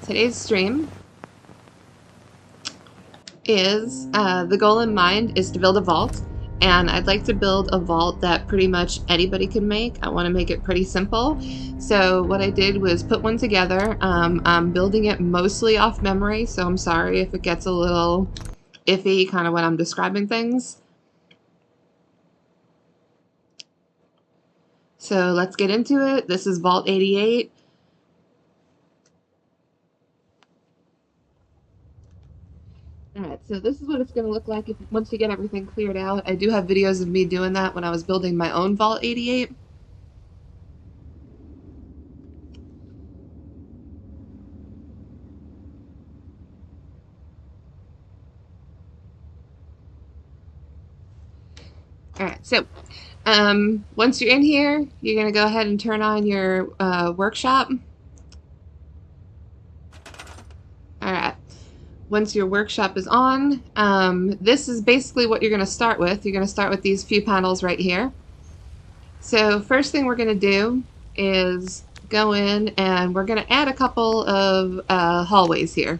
today's stream is the goal in mind is to build a vault, and I'd like to build a vault that pretty much anybody can make. I want to make it pretty simple. So what I did was put one together. I'm building it mostly off memory, so I'm sorry if it gets a little iffy kind of when I'm describing things. So let's get into it. This is Vault 88. Alright, so this is what it's going to look like once you get everything cleared out. I do have videos of me doing that when I was building my own Vault 88. Alright, so once you're in here, you're going to go ahead and turn on your workshop. Alright. Once your workshop is on, this is basically what you're going to start with. You're going to start with these few panels right here. So first thing we're going to do is go in and we're going to add a couple of hallways here.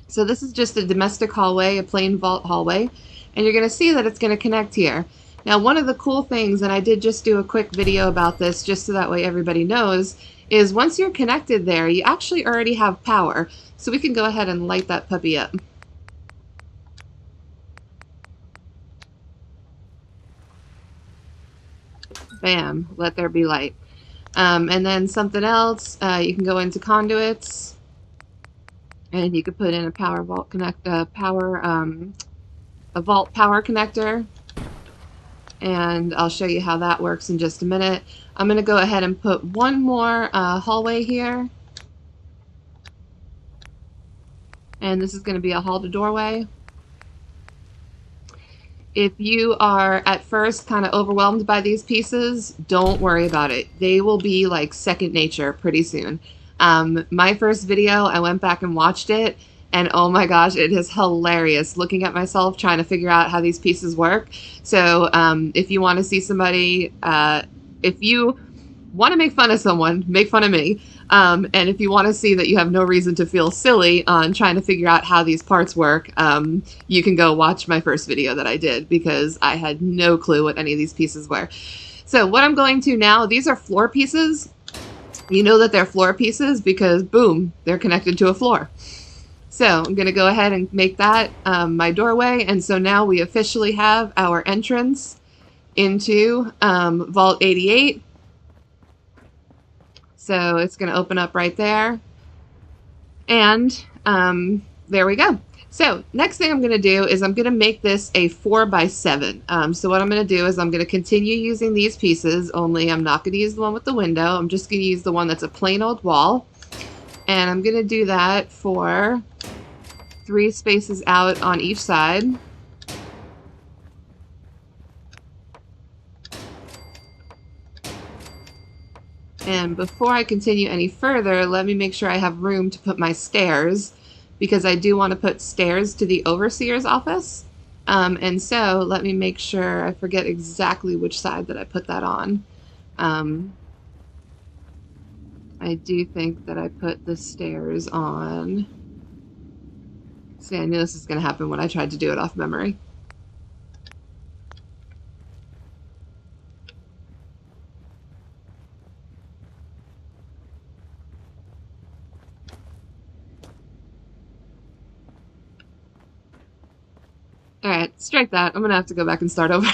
So this is just a domestic hallway, a plain vault hallway, and you're going to see that it's going to connect here. Now one of the cool things, and I did just do a quick video about this just so that way everybody knows, is once you're connected there, you actually already have power. So we can go ahead and light that puppy up. Bam, let there be light. And then something else, you can go into conduits, and you could put in a power vault connect, a vault power connector, and I'll show you how that works in just a minute. I'm going to go ahead and put one more hallway here. And this is going to be a hall to doorway. If you are at first kind of overwhelmed by these pieces, don't worry about it. They will be like second nature pretty soon. My first video, I went back and watched it, and oh my gosh, it is hilarious looking at myself trying to figure out how these pieces work. So if you want to see somebody, if you want to make fun of someone, make fun of me. And if you want to see that you have no reason to feel silly on trying to figure out how these parts work, you can go watch my first video that I did, because I had no clue what any of these pieces were. So what I'm going to now, these are floor pieces. You know that they're floor pieces because, boom, they're connected to a floor. So I'm going to go ahead and make that my doorway. And so now we officially have our entrance into Vault 88. So it's going to open up right there. And there we go. So next thing I'm going to do is I'm going to make this a 4x7. So what I'm going to do is I'm going to continue using these pieces, only I'm not going to use the one with the window. I'm just going to use the one that's a plain old wall. And I'm going to do that for 3 spaces out on each side. And before I continue any further, let me make sure I have room to put my stairs, because I do want to put stairs to the overseer's office. And so let me make sure, I forget exactly which side that I put that on. I do think that I put the stairs on. See, I knew this was going to happen when I tried to do it off memory. Alright, strike that. I'm gonna have to go back and start over.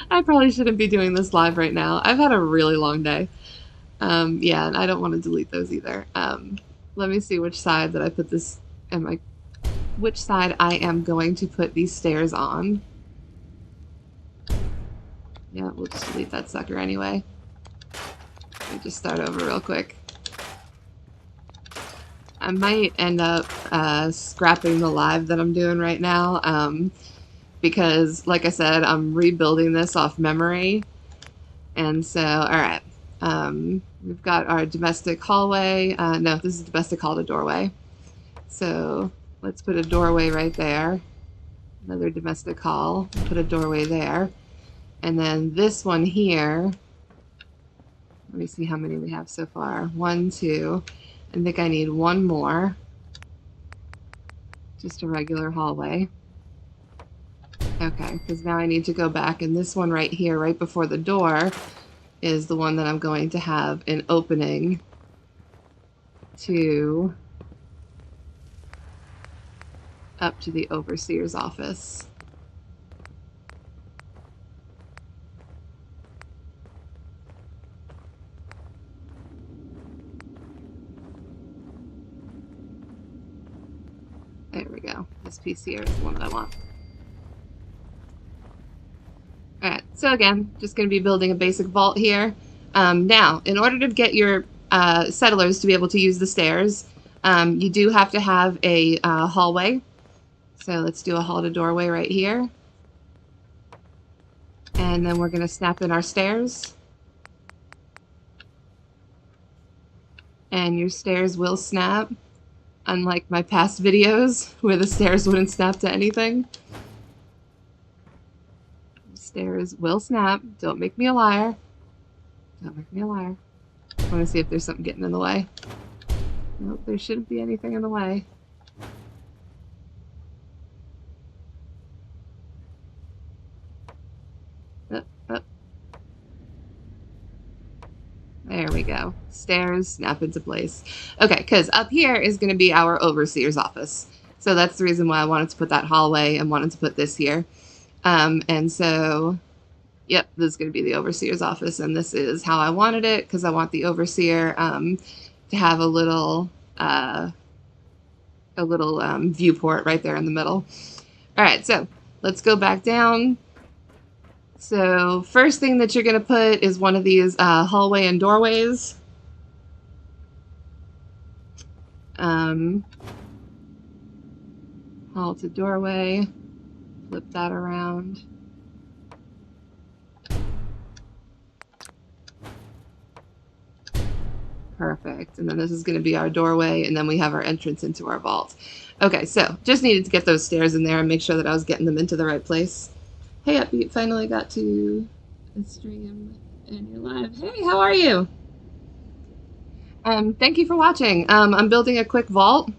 I probably shouldn't be doing this live right now. I've had a really long day. Yeah, and I don't want to delete those either. Let me see which side that I put this, which side I am going to put these stairs on. Yeah, we'll just delete that sucker anyway. Let me just start over real quick. I might end up scrapping the live that I'm doing right now, because, like I said, I'm rebuilding this off memory. And so, alright, we've got our domestic hallway. No, this is domestic hall to doorway. So let's put a doorway right there. Another domestic hall, put a doorway there. And then this one here, Let me see how many we have so far. 1, 2. I think I need one more. Just a regular hallway. Okay, because now I need to go back, and this one right here, right before the door, is the one that I'm going to have an opening to up to the overseer's office. There we go. This piece here is the one that I want. Alright, so again, just going to be building a basic vault here. Now, in order to get your settlers to be able to use the stairs, you do have to have a hallway. So let's do a hall to doorway right here. And then we're going to snap in our stairs. And your stairs will snap, unlike my past videos where the stairs wouldn't snap to anything. The stairs will snap. Don't make me a liar. Don't make me a liar. I want to see if there's something getting in the way. Nope, there shouldn't be anything in the way. There we go. Stairs snap into place. Okay, because up here is going to be our overseer's office. So that's the reason why I wanted to put that hallway and wanted to put this here. And so, yep, this is going to be the overseer's office. And this is how I wanted it, because I want the overseer to have a little viewport right there in the middle. All right, so let's go back down. So first thing that you're going to put is one of these hallway and doorways. Hall to doorway. Flip that around. Perfect. And then this is going to be our doorway, and then we have our entrance into our vault. Okay, so just needed to get those stairs in there and make sure that I was getting them into the right place. Hey, Upbeat, finally got to the stream and you're live. Hey, how are you? Thank you for watching. I'm building a quick vault.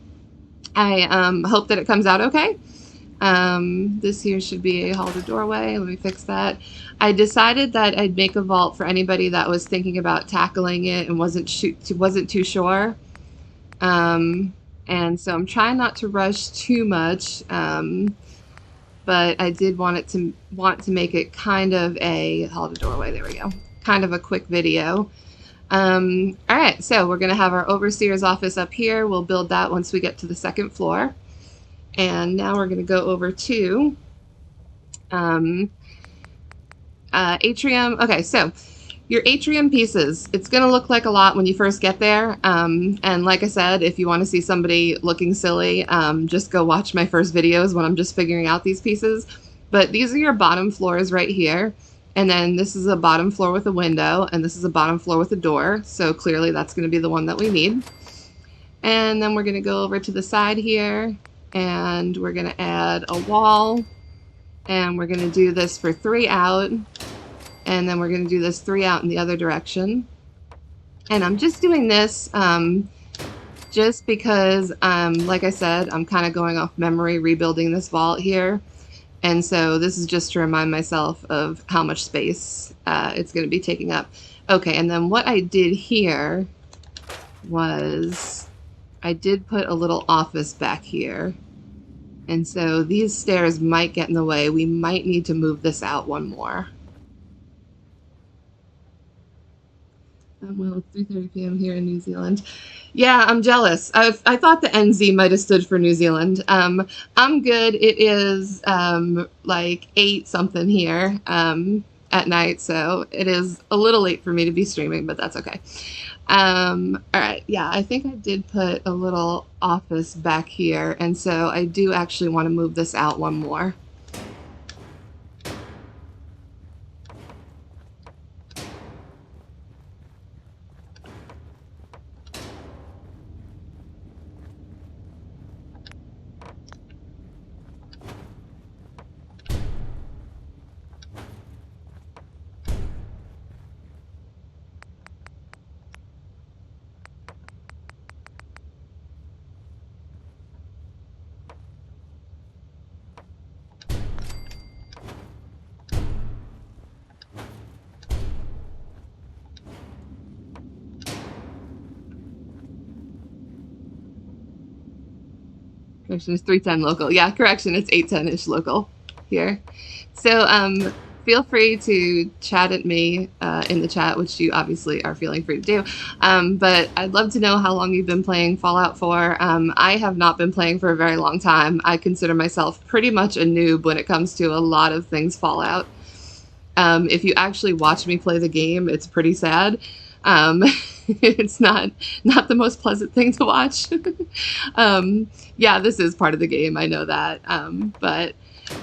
I hope that it comes out okay. This here should be a hall to doorway. Let me fix that. I decided that I'd make a vault for anybody that was thinking about tackling it and wasn't too sure. And so I'm trying not to rush too much. But I did want to make it kind of a hall to doorway. There we go. Kind of a quick video. All right, so we're going to have our overseer's office up here. We'll build that once we get to the second floor. And now we're going to go over to atrium. Okay, so your atrium pieces, it's going to look like a lot when you first get there. And like I said, if you want to see somebody looking silly, just go watch my first videos when I'm just figuring out these pieces. But these are your bottom floors right here. And then this is a bottom floor with a window, and this is a bottom floor with a door. So clearly that's going to be the one that we need. And then we're going to go over to the side here, and we're going to add a wall. And we're going to do this for 3 out. And then we're going to do this 3 out in the other direction. And I'm just doing this just because, like I said, I'm kind of going off memory rebuilding this vault here. And so this is just to remind myself of how much space it's going to be taking up. Okay, and then what I did here was I did put a little office back here. And so these stairs might get in the way. We might need to move this out one more. Well, it's 3:30 p.m. here in New Zealand. Yeah, I'm jealous. I thought the NZ might have stood for New Zealand. I'm good. It is like 8 something here at night, so it is a little late for me to be streaming, but that's okay. All right, yeah, I think I did put a little office back here, and so I do actually want to move this out one more. Correction, is 3:10 local. Yeah, correction, it's 8:10-ish local here. So feel free to chat at me in the chat, which you obviously are feeling free to do. But I'd love to know how long you've been playing Fallout for. I have not been playing for a very long time. I consider myself pretty much a noob when it comes to a lot of things Fallout. If you actually watch me play the game, it's pretty sad. It's not the most pleasant thing to watch. Yeah, this is part of the game, I know that. But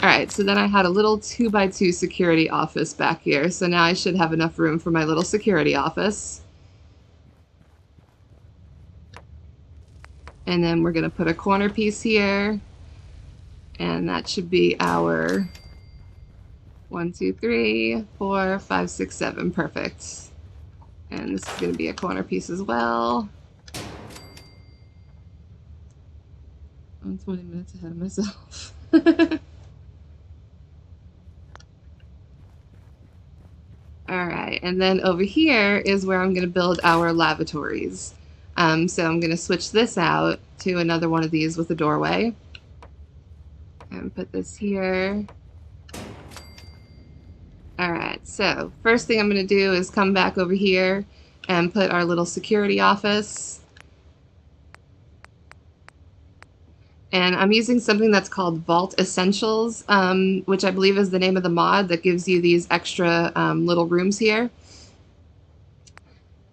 all right, so then I had a little 2x2 security office back here. So now I should have enough room for my little security office. And then we're gonna put a corner piece here. And that should be our 1, 2, 3, 4, 5, 6, 7. Perfect. And this is going to be a corner piece as well. I'm 20 minutes ahead of myself. Alright, and then over here is where I'm going to build our lavatories. So I'm going to switch this out to another one of these with a doorway. And put this here. Alright, so first thing I'm going to do is come back over here and put our little security office. And I'm using something that's called Vault Essentials, which I believe is the name of the mod that gives you these extra little rooms here.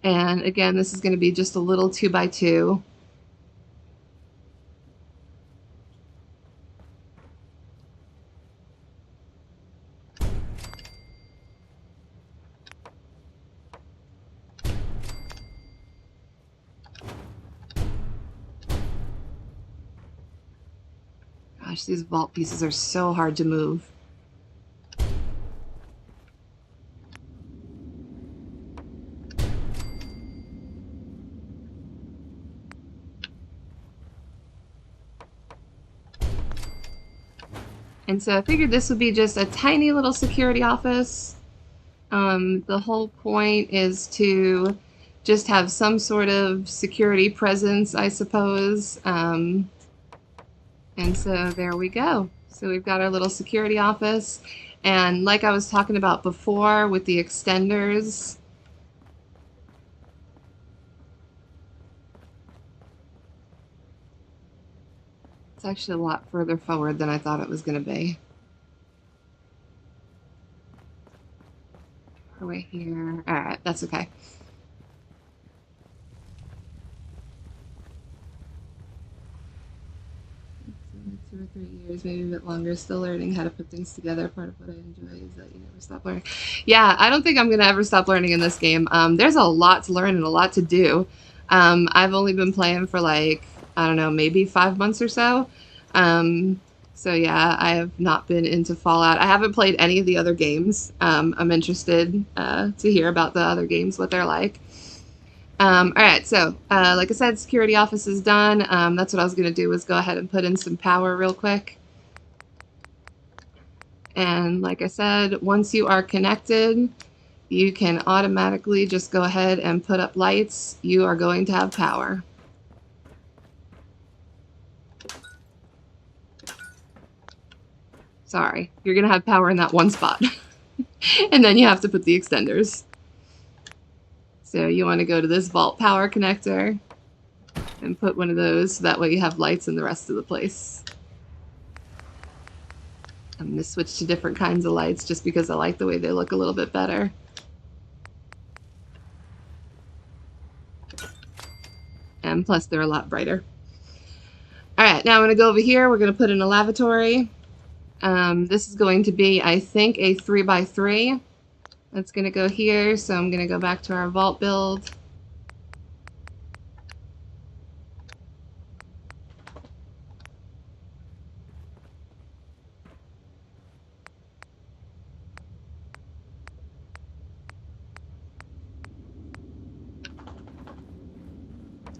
And again, this is going to be just a little 2x2. Gosh, these vault pieces are so hard to move. And so I figured this would be just a tiny little security office. The whole point is to just have some sort of security presence, I suppose. And so there we go. So we've got our little security office. And like I was talking about before with the extenders, it's actually a lot further forward than I thought it was going to be. Right here. All right, that's okay. 2 or 3 years, maybe a bit longer, still learning how to put things together. Part of what I enjoy is that you never stop learning. Yeah, I don't think I'm going to ever stop learning in this game. There's a lot to learn and a lot to do. I've only been playing for like, I don't know, maybe 5 months or so. So yeah, I have not been into Fallout. I haven't played any of the other games. I'm interested to hear about the other games, what they're like. Alright, so like I said, security office is done. That's what I was going to do, was go ahead and put in some power real quick. And like I said, once you are connected, you can automatically just go ahead and put up lights. You are going to have power. Sorry, you're going to have power in that one spot. And then you have to put the extenders. So you want to go to this vault power connector and put one of those, so that way you have lights in the rest of the place. I'm going to switch to different kinds of lights just because I like the way they look a little bit better. And plus they're a lot brighter. Alright, now I'm going to go over here. We're going to put in a lavatory. This is going to be, I think, a 3x3. That's going to go here, so I'm going to go back to our vault build.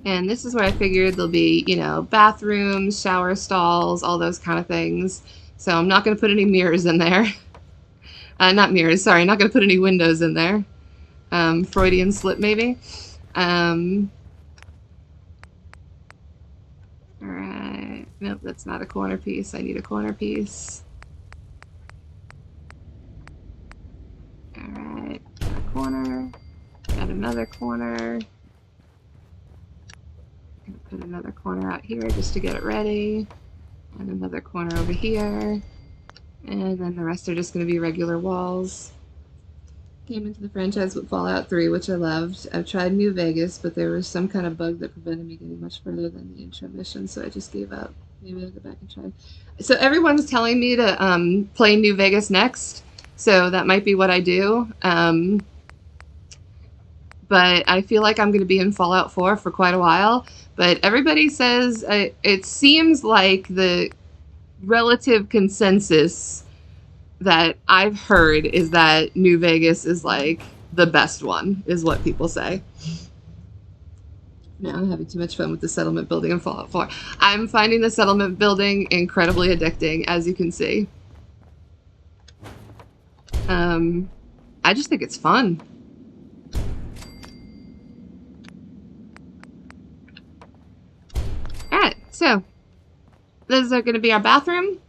And this is where I figured there'll be, you know, bathrooms, shower stalls, all those kind of things. So I'm not going to put any mirrors in there. Not mirrors, sorry, not going to put any windows in there. Freudian slip, maybe. Alright, Nope, that's not a corner piece. I need a corner piece. Alright, got a corner. Got another corner. Gonna put another corner out here just to get it ready. And another corner over here. And then the rest are just going to be regular walls. Came into the franchise with Fallout 3, which I loved. I've tried New Vegas, but there was some kind of bug that prevented me getting much further than the intro mission, so I just gave up. Maybe I'll go back and try. So everyone's telling me to play New Vegas next, so that might be what I do. But I feel like I'm going to be in Fallout 4 for quite a while. But everybody says it seems like the relative consensus that I've heard is that New Vegas is like the best one, is what people say. Now I'm having too much fun with the settlement building in Fallout 4. I'm finding the settlement building incredibly addicting, as you can see. I just think it's fun. Alright, so those are going to be our bathroom.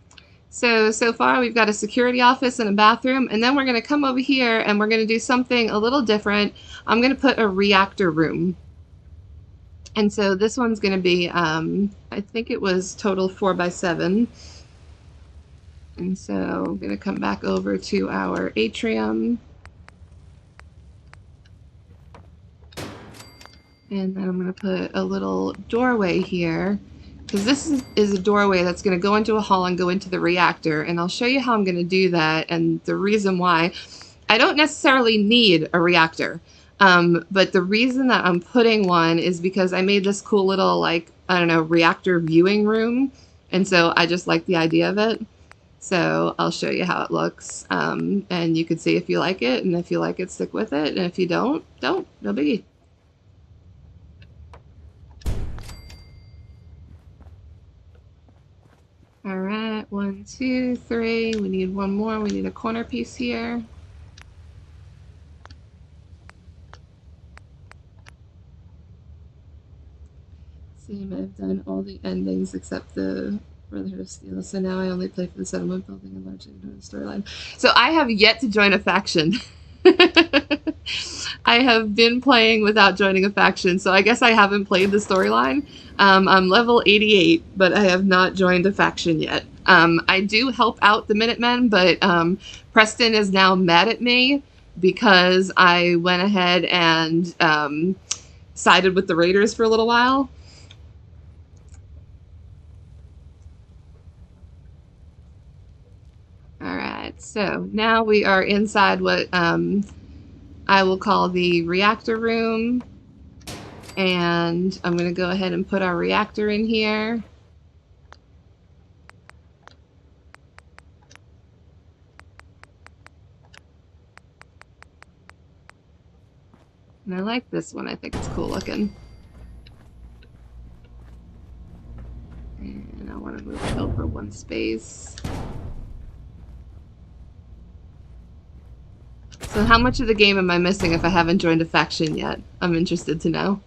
So far we've got a security office and a bathroom, and then we're going to come over here and we're going to do something a little different. I'm going to put a reactor room. And so this one's going to be, I think it was total 4x7. And so I'm going to come back over to our atrium. And then I'm going to put a little doorway here, because this is a doorway that's going to go into a hall and go into the reactor, and I'll show you how I'm going to do that and the reason why. I don't necessarily need a reactor, but the reason that I'm putting one is because I made this cool little, like, I don't know, reactor viewing room, and so I just like the idea of it. So I'll show you how it looks, and you can see if you like it, and if you like it, stick with it, and if you don't, no biggie. All right, 1, 2, 3. We need one more. We need a corner piece here. Same, I've done all the endings except the Brotherhood of Steel, so now I only play for the settlement building and largely ignore the storyline. So I have yet to join a faction. I have been playing without joining a faction, so I guess I haven't played the storyline. I'm level 88, but I have not joined a faction yet. I do help out the Minutemen, but Preston is now mad at me because I went ahead and sided with the Raiders for a little while. Alright, so now we are inside what I will call the reactor room, and I'm going to go ahead and put our reactor in here. And I like this one, I think it's cool looking. And I want to move it over one space. So how much of the game am I missing if I haven't joined a faction yet? I'm interested to know.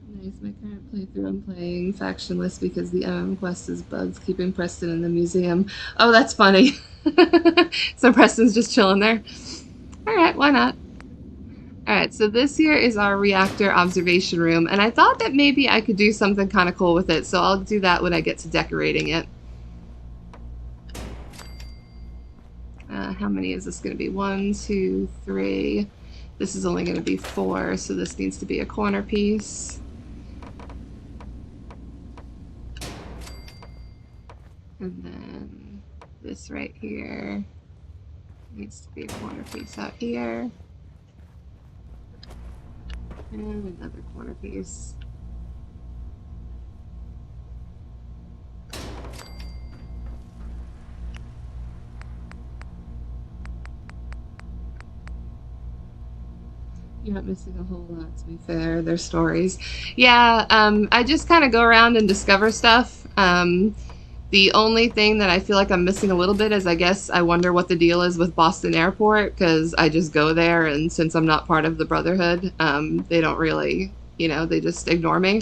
Nice, my current playthrough I'm playing factionless because the quest is bugs keeping Preston in the museum. Oh, that's funny. So Preston's just chilling there. Alright, why not? Alright, so this here is our reactor observation room, and I thought that maybe I could do something kind of cool with it, so I'll do that when I get to decorating it. How many is this going to be? 1, 2, 3. This is only going to be 4, so this needs to be a corner piece. And then this right here needs to be a corner piece out here. And another corner piece. You're not missing a whole lot, to be fair. They're stories. Yeah, I just kind of go around and discover stuff. The only thing that I feel like I'm missing a little bit is, I guess, I wonder what the deal is with Boston Airport, because I just go there, and since I'm not part of the Brotherhood, they don't really, you know, they just ignore me.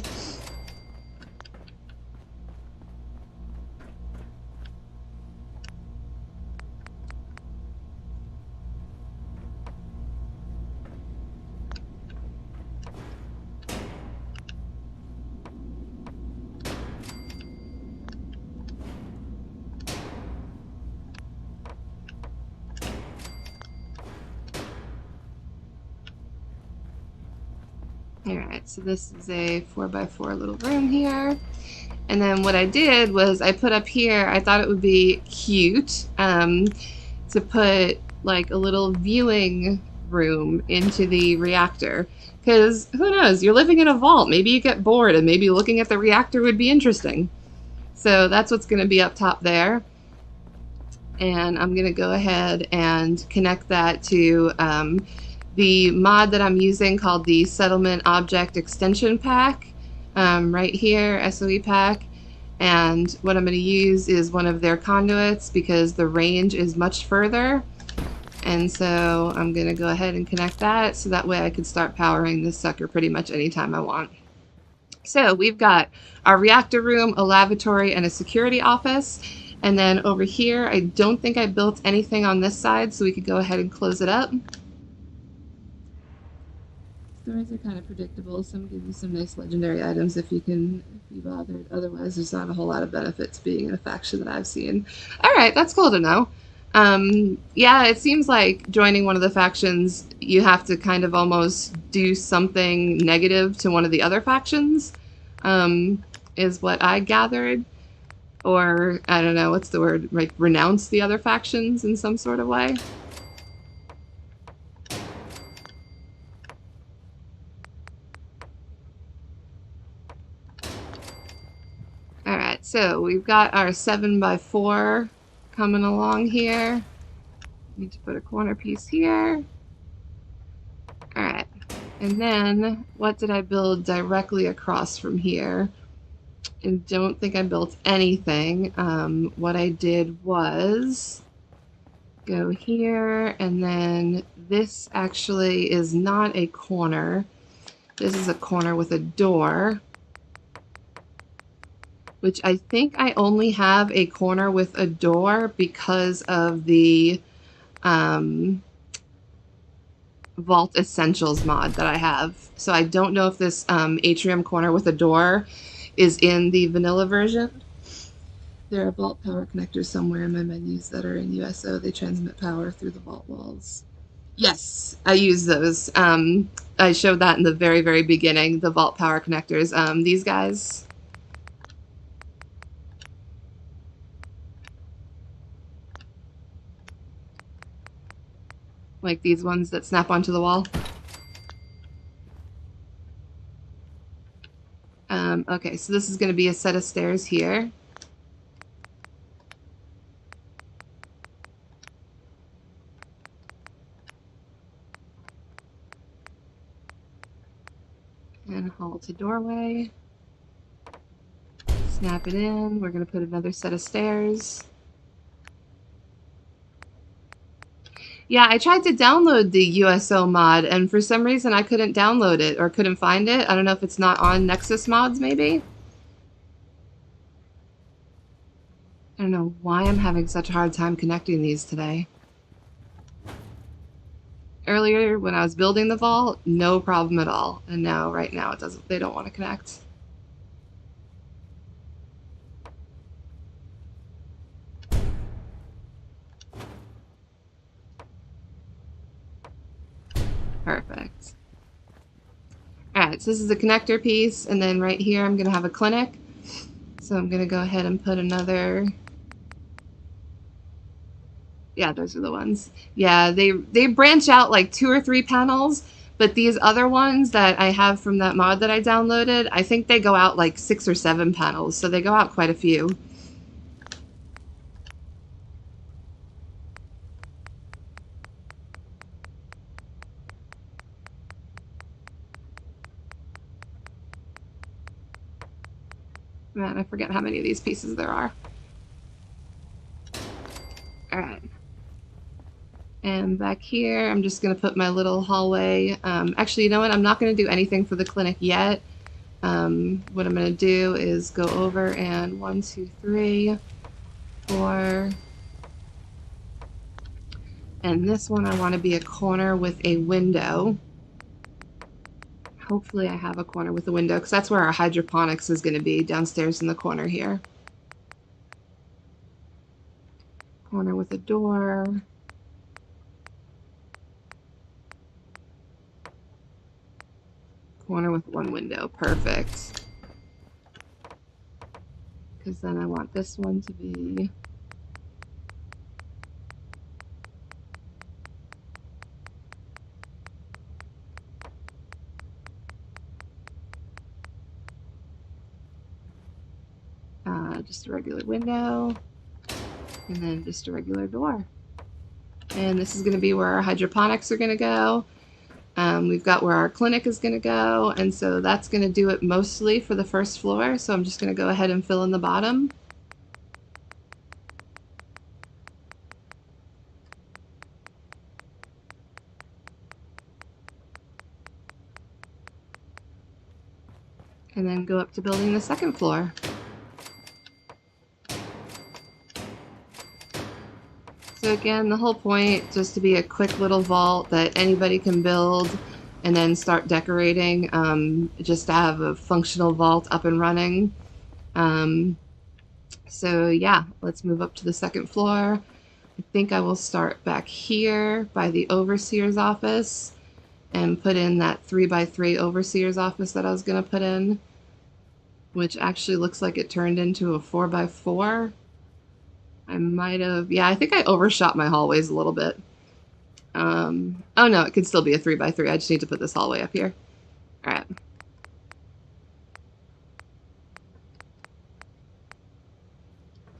Alright, so this is a 4x4 little room here. And then what I did was I put up here, I thought it would be cute to put like a little viewing room into the reactor. Because who knows, you're living in a vault. Maybe you get bored and maybe looking at the reactor would be interesting. So that's what's going to be up top there. And I'm going to go ahead and connect that to the mod that I'm using called the Settlement Object Extension Pack, right here, SOE pack. And what I'm going to use is one of their conduits because the range is much further. And so I'm going to go ahead and connect that so that way I can start powering this sucker pretty much anytime I want. So we've got our reactor room, a lavatory, and a security office. And then over here, I don't think I built anything on this side, so we could go ahead and close it up. Stories are kind of predictable. Some give you some nice legendary items if you can be bothered. Otherwise, there's not a whole lot of benefit to being in a faction that I've seen. All right, that's cool to know. Yeah, it seems like joining one of the factions, you have to kind of almost do something negative to one of the other factions, is what I gathered. Or, I don't know, what's the word? Like, renounce the other factions in some sort of way. Alright, so we've got our 7x4 coming along here. Need to put a corner piece here. Alright, and then what did I build directly across from here? And don't think I built anything. What I did was go here, and then this actually is not a corner. This is a corner with a door, which I think I only have a corner with a door because of the Vault Essentials mod that I have. So I don't know if this atrium corner with a door is in the vanilla version. There are vault power connectors somewhere in my menus that are in USO. They transmit power through the vault walls. Yes, I use those. I showed that in the very, very beginning, the vault power connectors. These guys. Like these ones that snap onto the wall. Okay, so this is going to be a set of stairs here. And hall to doorway. Snap it in. We're going to put another set of stairs. Yeah, I tried to download the USO mod, and for some reason I couldn't download it or couldn't find it. I don't know if it's not on Nexus mods, maybe? I don't know why I'm having such a hard time connecting these today. Earlier, when I was building the vault, no problem at all. And now, right now, it doesn't. They don't want to connect. Perfect. Alright, so this is a connector piece, and then right here I'm going to have a clinic. So I'm going to go ahead and put another... Yeah, those are the ones. Yeah, they branch out like 2 or 3 panels, but these other ones that I have from that mod that I downloaded, I think they go out like 6 or 7 panels, so they go out quite a few. Man, I forget how many of these pieces there are. Come back here. I'm just going to put my little hallway. Actually, you know what? I'm not going to do anything for the clinic yet. What I'm going to do is go over and 1, 2, 3, 4. And this one I want to be a corner with a window. Hopefully I have a corner with a window, because that's where our hydroponics is going to be, downstairs in the corner here. Corner with a door. Corner with one window. Perfect. Because then I want this one to be... just a regular window, and then just a regular door. And this is going to be where our hydroponics are going to go. We've got where our clinic is going to go, and so that's going to do it mostly for the first floor. So I'm just going to go ahead and fill in the bottom. And then go up to building the second floor. So again, the whole point, just to be a quick little vault that anybody can build and then start decorating, just to have a functional vault up and running. So yeah, let's move up to the second floor. I think I will start back here by the overseer's office and put in that 3x3 overseer's office that I was going to put in, which actually looks like it turned into a 4x4. I might have, yeah, I think I overshot my hallways a little bit. Oh no, it could still be a 3x3. I just need to put this hallway up here. All right.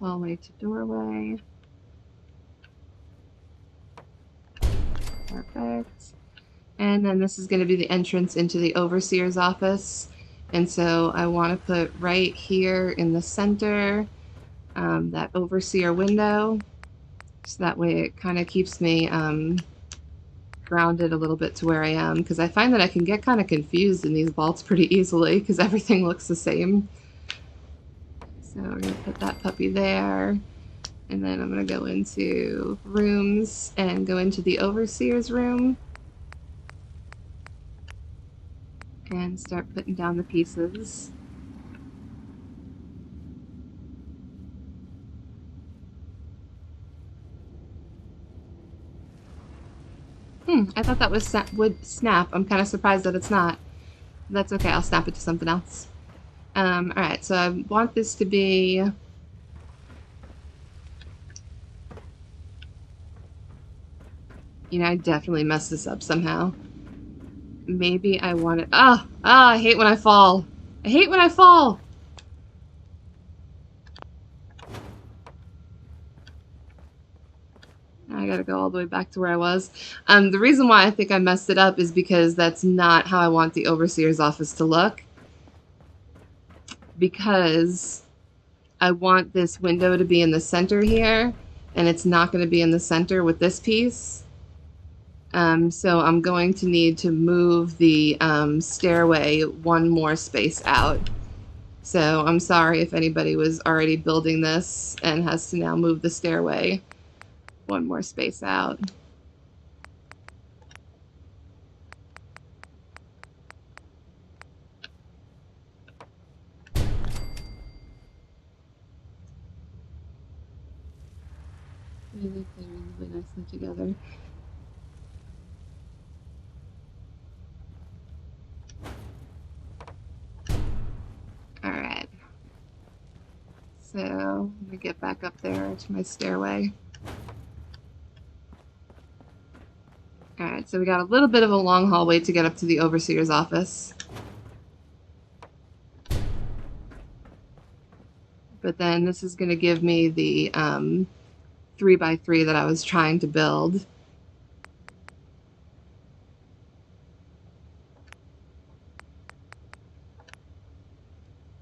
Hallway to doorway. Perfect. And then this is going to be the entrance into the overseer's office. And so I want to put right here in the center that overseer window, so that way it kind of keeps me grounded a little bit to where I am, because I find that I can get kind of confused in these vaults pretty easily because everything looks the same. So we're going to put that puppy there, and then I'm going to go into rooms and go into the overseer's room and start putting down the pieces. I thought that was would snap. I'm kind of surprised that it's not. That's okay, I'll snap it to something else. Alright, so I want this to be... You know, I definitely messed this up somehow. Maybe I want it... I hate when I fall. I hate when I fall! I gotta go all the way back to where I was. The reason why I think I messed it up is because that's not how I want the overseer's office to look. Because I want this window to be in the center here, and it's not going to be in the center with this piece. So I'm going to need to move the stairway one more space out. So I'm sorry if anybody was already building this and has to now move the stairway one more space out. I think they're really nicely together. Alright. So, let me get back up there to my stairway. Alright, so we got a little bit of a long hallway to get up to the overseer's office. But then this is going to give me the 3x3 that I was trying to build.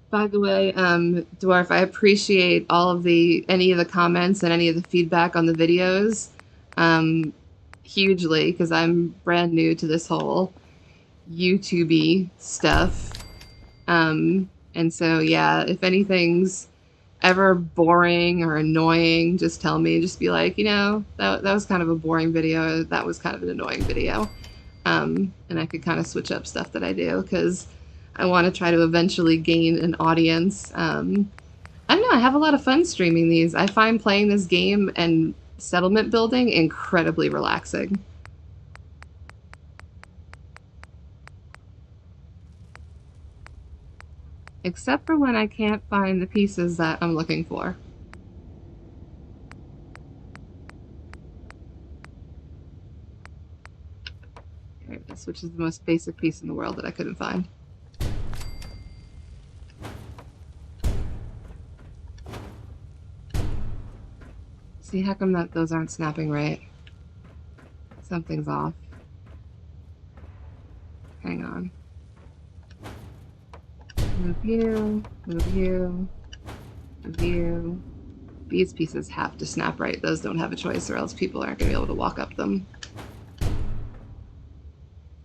By the way, Dwarf, I appreciate all of any of the comments and any of the feedback on the videos. hugely because I'm brand new to this whole YouTube-y stuff. And so, yeah, if anything's ever boring or annoying, just tell me. Just be like, you know, that was kind of a boring video. That was kind of an annoying video. And I could kind of switch up stuff that I do because I want to try to eventually gain an audience. I don't know, I have a lot of fun streaming these. I find playing this game and settlement building incredibly relaxing. Except for when I can't find the pieces that I'm looking for. There it is, which is the most basic piece in the world that I couldn't find. See, how come that those aren't snapping right? Something's off. Hang on. Move you, move you, move you. These pieces have to snap right. Those don't have a choice or else people aren't going to be able to walk up them.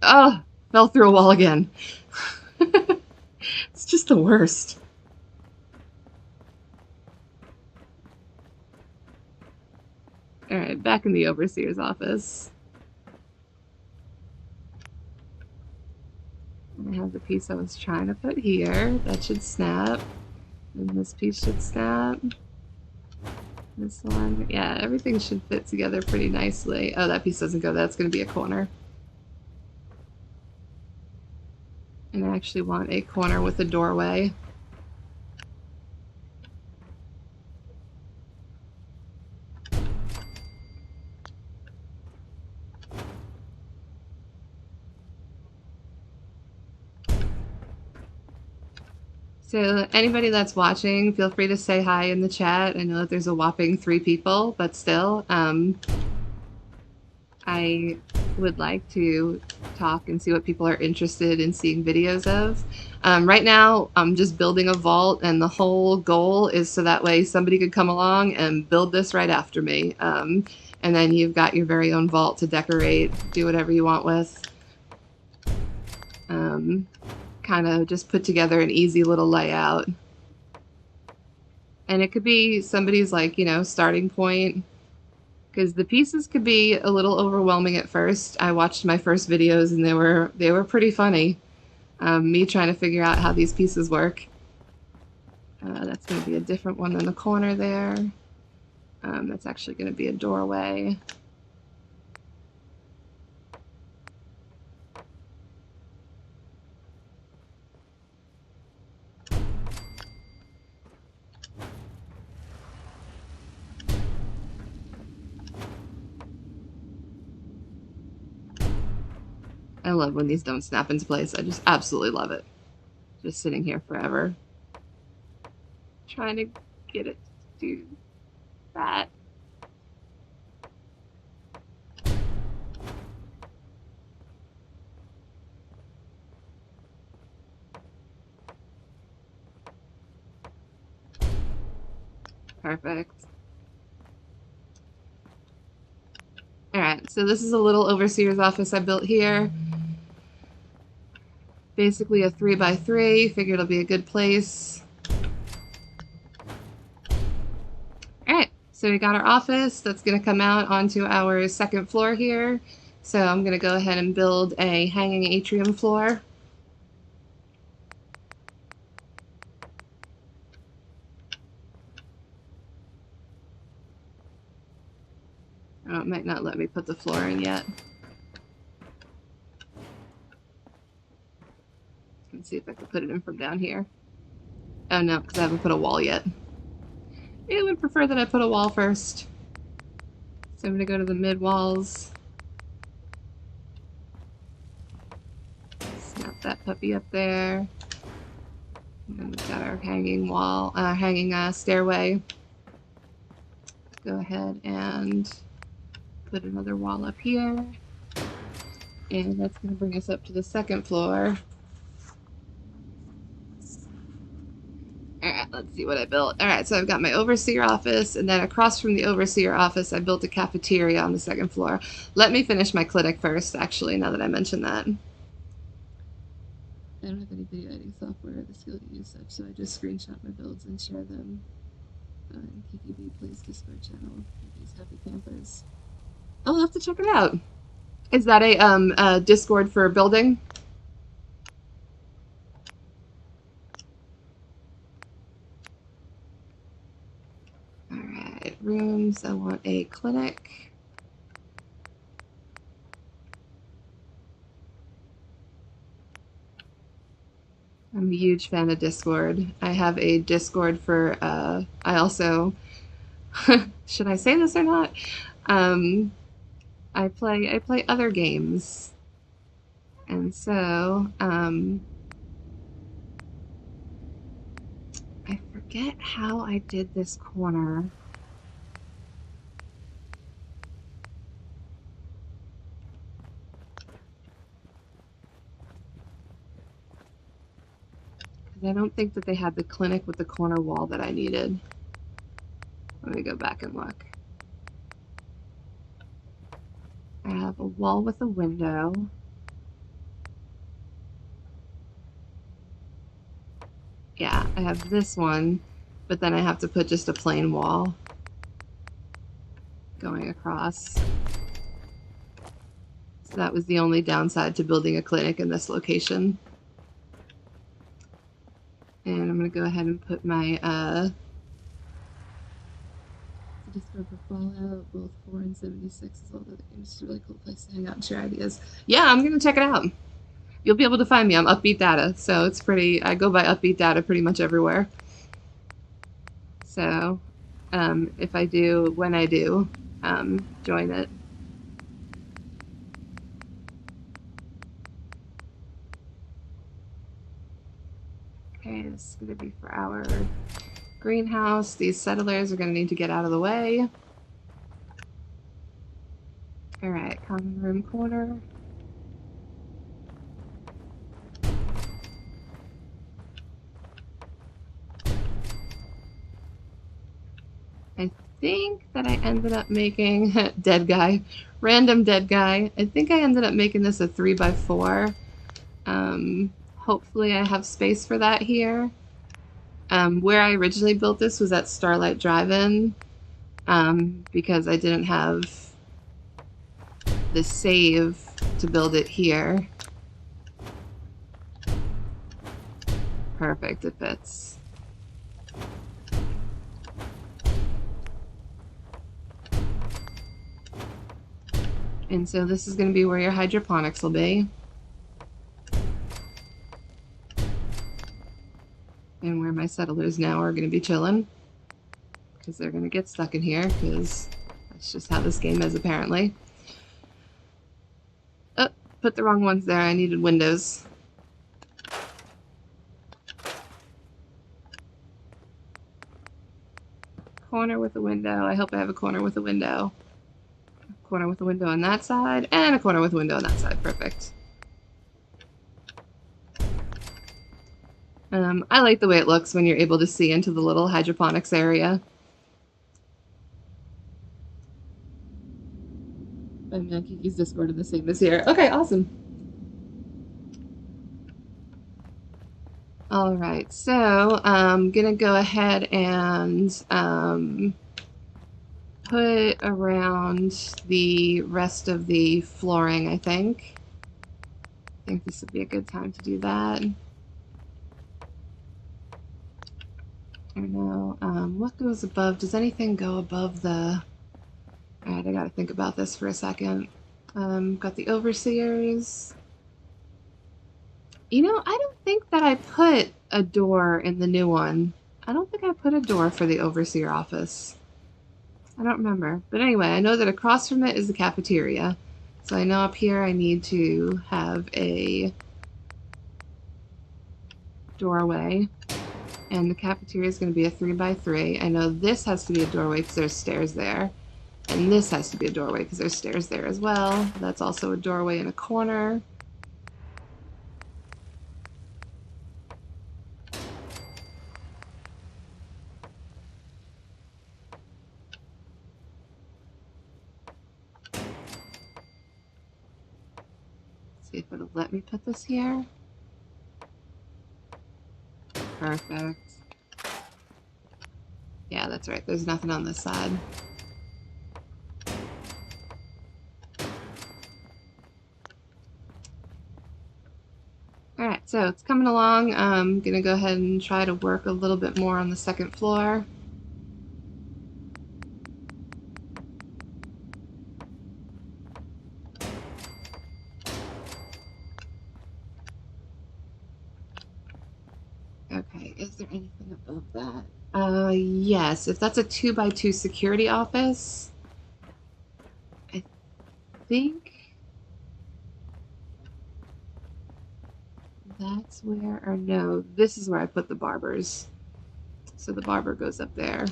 Oh, fell through a wall again. It's just the worst. Alright, back in the overseer's office. I have the piece I was trying to put here. That should snap. And this piece should snap. This one. Yeah, everything should fit together pretty nicely. Oh, that piece doesn't go. That's going to be a corner. And I actually want a corner with a doorway. So anybody that's watching, feel free to say hi in the chat. I know that there's a whopping 3 people, but still, I would like to talk and see what people are interested in seeing videos of. Right now, I'm just building a vault, and the whole goal is so that way somebody could come along and build this right after me. And then you've got your very own vault to decorate, do whatever you want with. Kind of just put together an easy little layout. And it could be somebody's, like, you know, starting point. Because the pieces could be a little overwhelming at first. I watched my first videos and they were pretty funny. Me trying to figure out how these pieces work. That's going to be a different one than the corner there. That's actually going to be a doorway. I love when these don't snap into place. I just absolutely love it. Just sitting here forever. Trying to get it to do that. Perfect. Alright, so this is a little overseer's office I built here. Basically a 3x3. Figured it'll be a good place. Alright, so we got our office. That's going to come out onto our second floor here. So I'm going to go ahead and build a hanging atrium floor. Oh, it might not let me put the floor in yet. Let's see if I can put it in from down here. Oh no, because I haven't put a wall yet. I would prefer that I put a wall first. So I'm going to go to the mid walls. Snap that puppy up there. And then we've got our hanging wall, hanging stairway. Go ahead and put another wall up here. And that's going to bring us up to the second floor. Alright, let's see what I built. All right, so I've got my overseer office, and then across from the overseer office, I built a cafeteria on the second floor. Let me finish my clinic first, actually, now that I mentioned that. I don't have any video editing software or the skill to use such, so I just screenshot my builds and share them. And KKB plays Discord channel. These happy campers. I'll have to check it out. Is that a Discord for building? All right, rooms. I want a clinic. I'm a huge fan of Discord. I have a Discord for, I also, should I say this or not? I play other games. And so, I forget how I did this corner. I don't think that they had the clinic with the corner wall that I needed. Let me go back and look. I have a wall with a window. Yeah, I have this one, but then I have to put just a plain wall going across. So that was the only downside to building a clinic in this location. And I'm going to go ahead and put my Discord for Fallout, both 4 and 76 is all the games. It's a really cool place to hang out and share ideas. Yeah, I'm going to check it out. You'll be able to find me. I'm Upbeat Data, so it's pretty, I go by Upbeat Data pretty much everywhere. So, if I do, when I do, join it. Okay, this is going to be for our greenhouse. These settlers are going to need to get out of the way. Alright, common room corner. I think that I ended up making dead guy, random dead guy. I think I ended up making this a 3x4. Hopefully I have space for that here. Where I originally built this was at Starlight Drive-In, because I didn't have the save to build it here. Perfect, it fits. And so this is going to be where your hydroponics will be. And where my settlers now are going to be chilling. Because they're going to get stuck in here, because that's just how this game is, apparently. Oh, put the wrong ones there. I needed windows. Corner with a window. I hope I have a corner with a window. A corner with a window on that side, and a corner with a window on that side. Perfect. I like the way it looks when you're able to see into the little hydroponics area. And Kiki's Discord is the same as here. Okay, awesome. Alright, so I'm gonna go ahead and put around the rest of the flooring, I think. I think this would be a good time to do that. I don't know. What goes above? Does anything go above the... Alright, I gotta think about this for a second. Got the overseers. You know, I don't think that I put a door in the new one. I don't think I put a door for the overseer office. I don't remember. But anyway, I know that across from it is the cafeteria. So I know up here I need to have a doorway. And the cafeteria is going to be a 3x3. I know this has to be a doorway because there's stairs there. And this has to be a doorway because there's stairs there as well. That's also a doorway in a corner. let me put this here. Perfect. Yeah, that's right. There's nothing on this side. Alright, so it's coming along. I'm gonna go ahead and try to work a little bit more on the second floor. Okay, is there anything above that? Yes, if that's a 2x2 security office, I think that's where, or no, this is where I put the barbers. So the barber goes up there.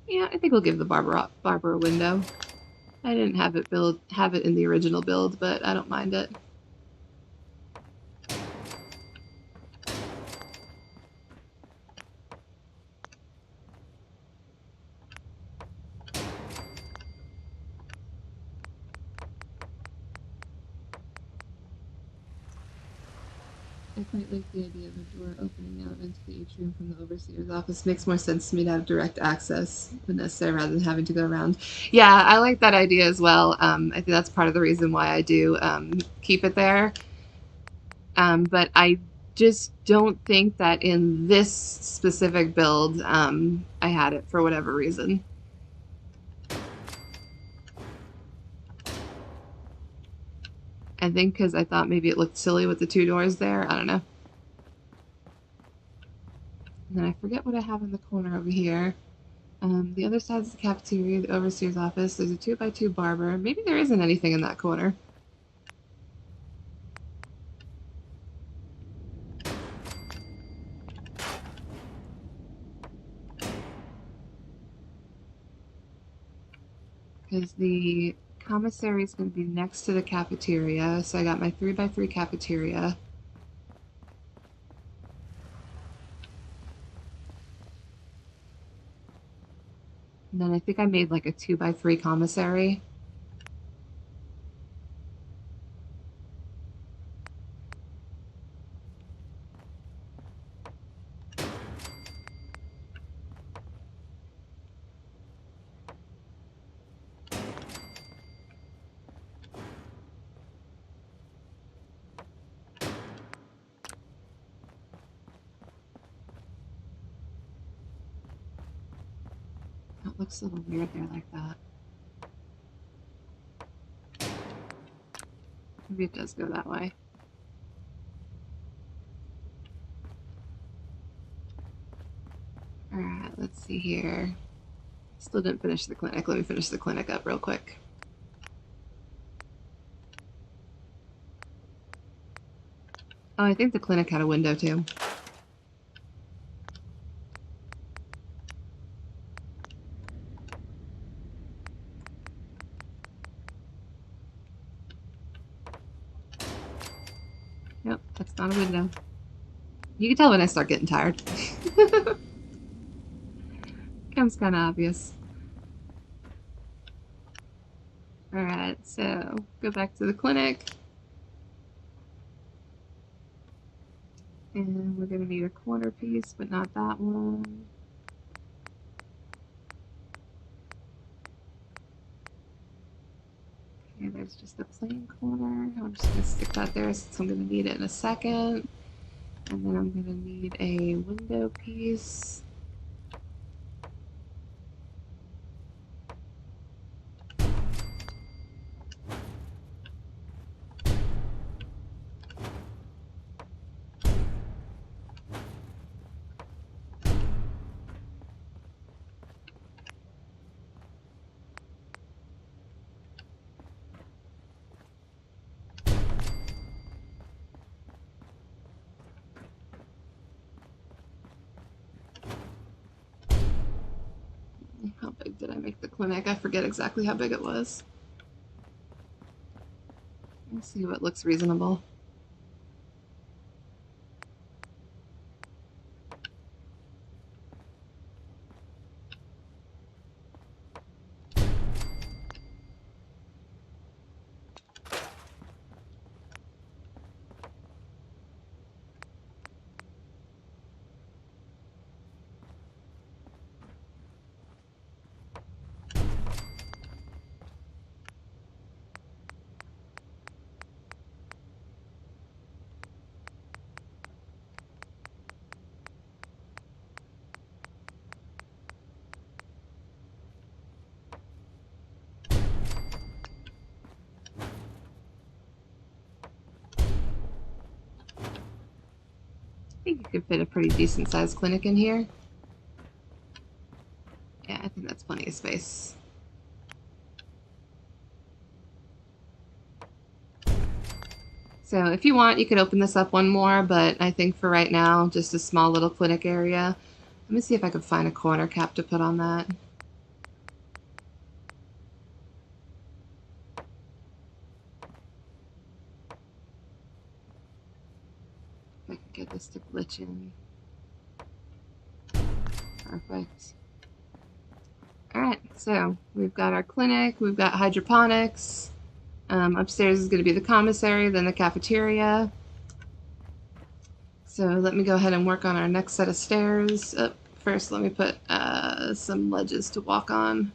Yeah, I think we'll give the barber a window. I didn't have it in the original build, but I don't mind it. I quite like the idea of a door opening out into the atrium from the overseer's office. Makes more sense to me to have direct access when necessary rather than having to go around. Yeah, I like that idea as well. I think that's part of the reason why I do keep it there. But I just don't think that in this specific build I had it for whatever reason. I think because I thought maybe it looked silly with the two doors there. I don't know. And then I forget what I have in the corner over here. The other side is the cafeteria, the overseer's office. There's a 2x2 barber. Maybe there isn't anything in that corner. Because the commissary is going to be next to the cafeteria. So I got my 3x3 cafeteria. And then I think I made like a 2x3 commissary. That looks a little weird there like that. Maybe it does go that way. Alright, let's see here. Still didn't finish the clinic. Let me finish the clinic up real quick. Oh, I think the clinic had a window too. Nope, that's not a window. You can tell when I start getting tired. Becomes kind of obvious. Alright, so go back to the clinic. And we're going to need a corner piece, but not that one. Okay, there's just a plain corner. I'm just going to stick that there since I'm going to need it in a second. And then I'm going to need a window piece. How big did I make the clinic? I forget exactly how big it was. Let's see what looks reasonable. think you could fit a pretty decent sized clinic in here. Yeah, I think that's plenty of space. So if you want, you could open this up one more, but I think for right now, just a small little clinic area. Let me see if I could find a corner cap to put on that. If I can get this to glitch in. Perfect. Alright, so we've got our clinic, we've got hydroponics. Upstairs is going to be the commissary, then the cafeteria. So let me go ahead and work on our next set of stairs. First, let me put some ledges to walk on.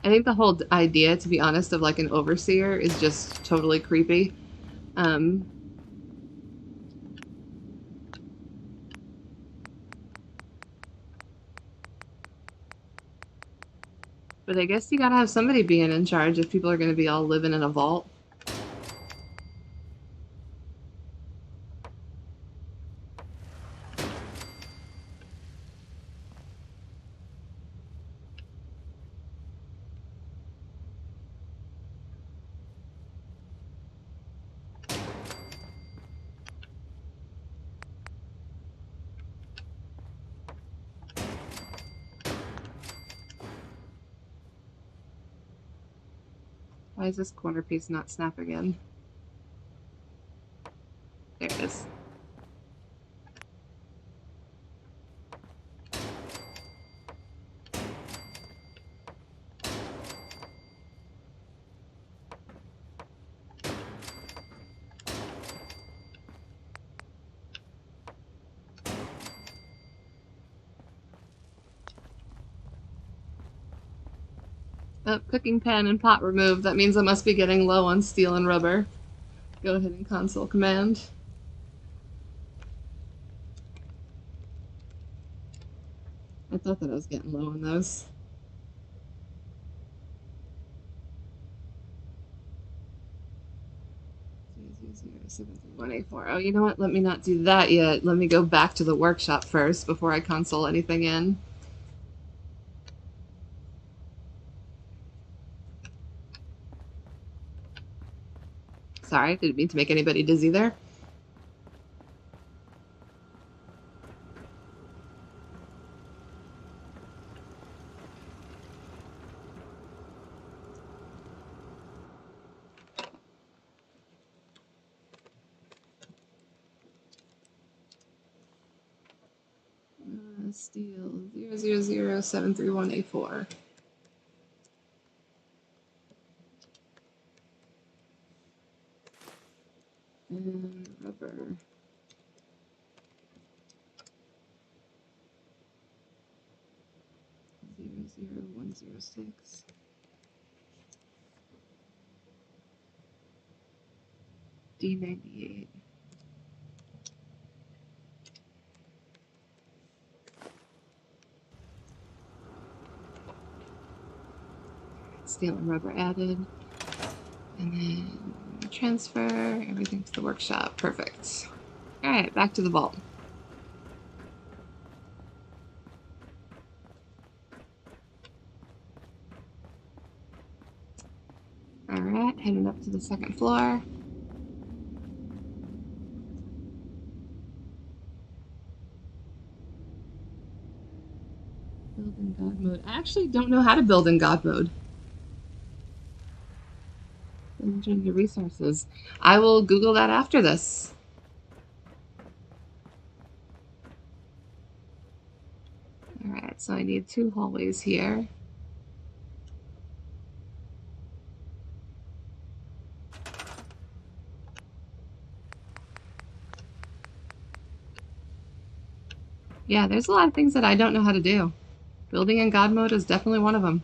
I think the whole idea, to be honest, of like an overseer is just totally creepy. But I guess you gotta have somebody being in charge if people are gonna be all living in a vault. Why is this corner piece not snap again? There it is. Oh, cooking pan and pot removed. That means I must be getting low on steel and rubber. Go ahead and console command. I thought that I was getting low on those. Oh, you know what? Let me not do that yet. Let me go back to the workshop first before I console anything in. Sorry, didn't mean to make anybody dizzy there. Steel 000-731A4. And rubber. D98. Steel and rubber added. And then transfer everything to the workshop. Perfect. Alright, back to the vault. Alright, heading up to the second floor. Build in God mode. I actually don't know how to build in God mode. Managing your resources. I will Google that after this. Alright, so I need 2 hallways here. Yeah, there's a lot of things that I don't know how to do. Building in God mode is definitely one of them.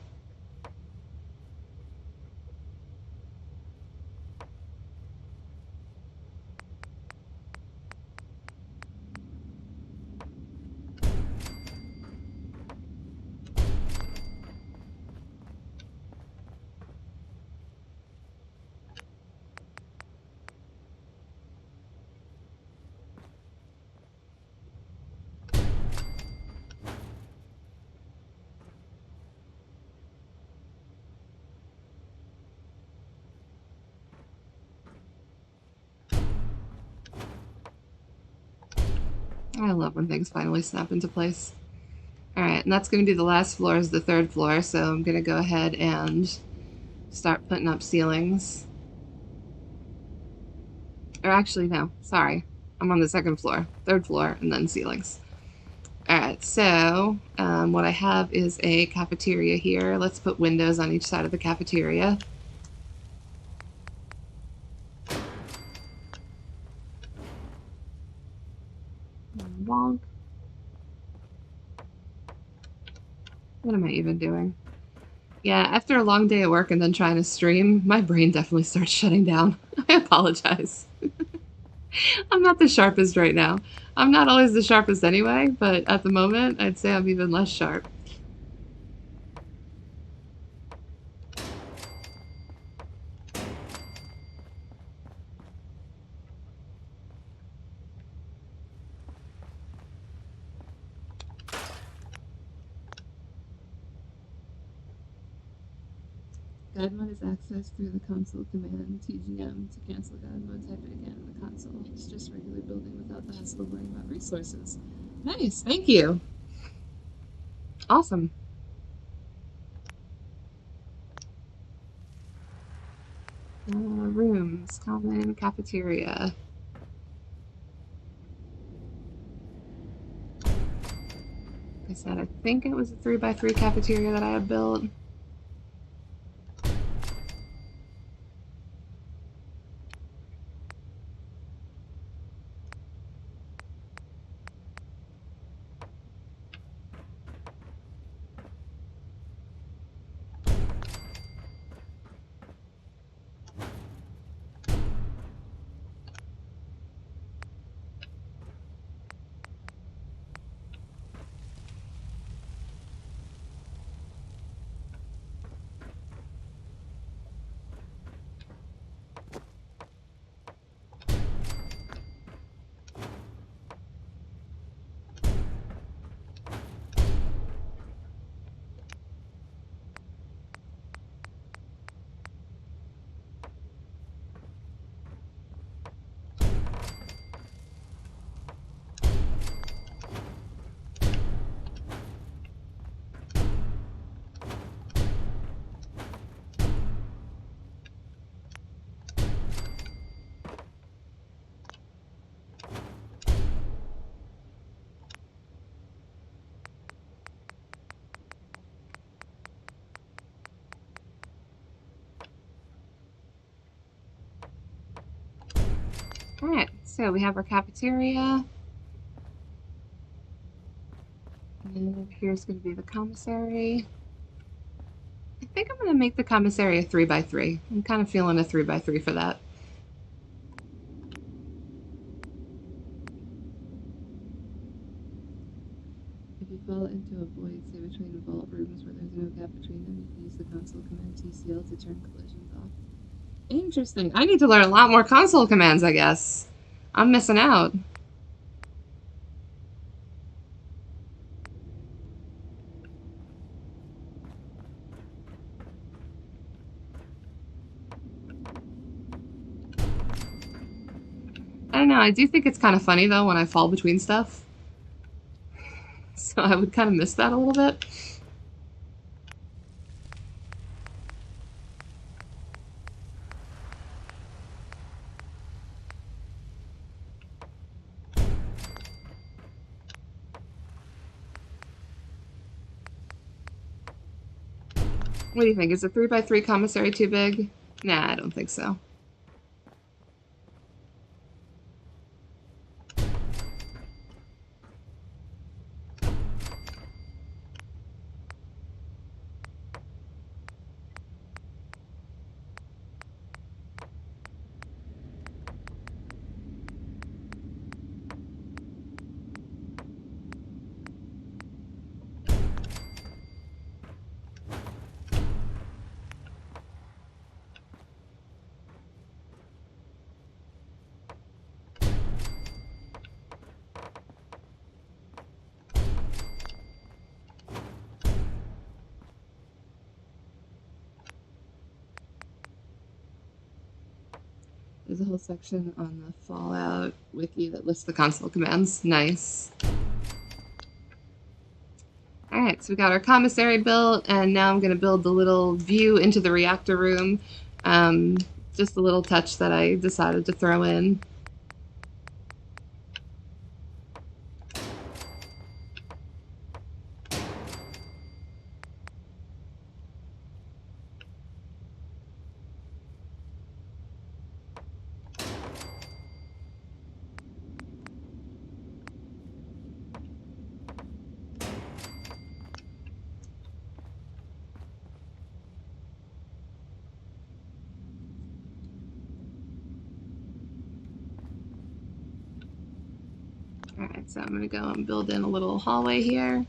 I love when things finally snap into place. Alright, and that's going to be the last floor is the third floor, so I'm going to go ahead and start putting up ceilings. Or actually, no, sorry. I'm on the second floor, third floor, and then ceilings. Alright, so what I have is a cafeteria here. Let's put windows on each side of the cafeteria. Bonk. What am I even doing? Yeah, after a long day at work and then trying to stream, my brain definitely starts shutting down. I apologize. I'm not the sharpest right now. I'm not always the sharpest anyway, but at the moment, I'd say I'm even less sharp. Guide mode is accessed through the console command TGM. To cancel guide mode, type it again in the console. It's just regular building without the hassle of worrying about resources. Nice, thank you. Awesome. Rooms, common, cafeteria. Like I said, I think it was a 3x3 cafeteria that I had built. Alright, so we have our cafeteria. And then over here is going to be the commissary. I think I'm going to make the commissary a 3x3. I'm kind of feeling a 3x3 for that. If you fall into a void, say between vault rooms where there's no gap between them, you can use the console command TCL to turn collisions off. Interesting. I need to learn a lot more console commands, I guess. I'm missing out. I don't know, I do think it's kind of funny, though, when I fall between stuff. So I would kind of miss that a little bit. What do you think? Is a 3x3 commissary too big? Nah, I don't think so. There's a whole section on the Fallout wiki that lists the console commands. Nice. Alright, so we got our commissary built, and now I'm going to build the little view into the reactor room. Just a little touch that I decided to throw in. Alright, so I'm going to go and build in a little hallway here.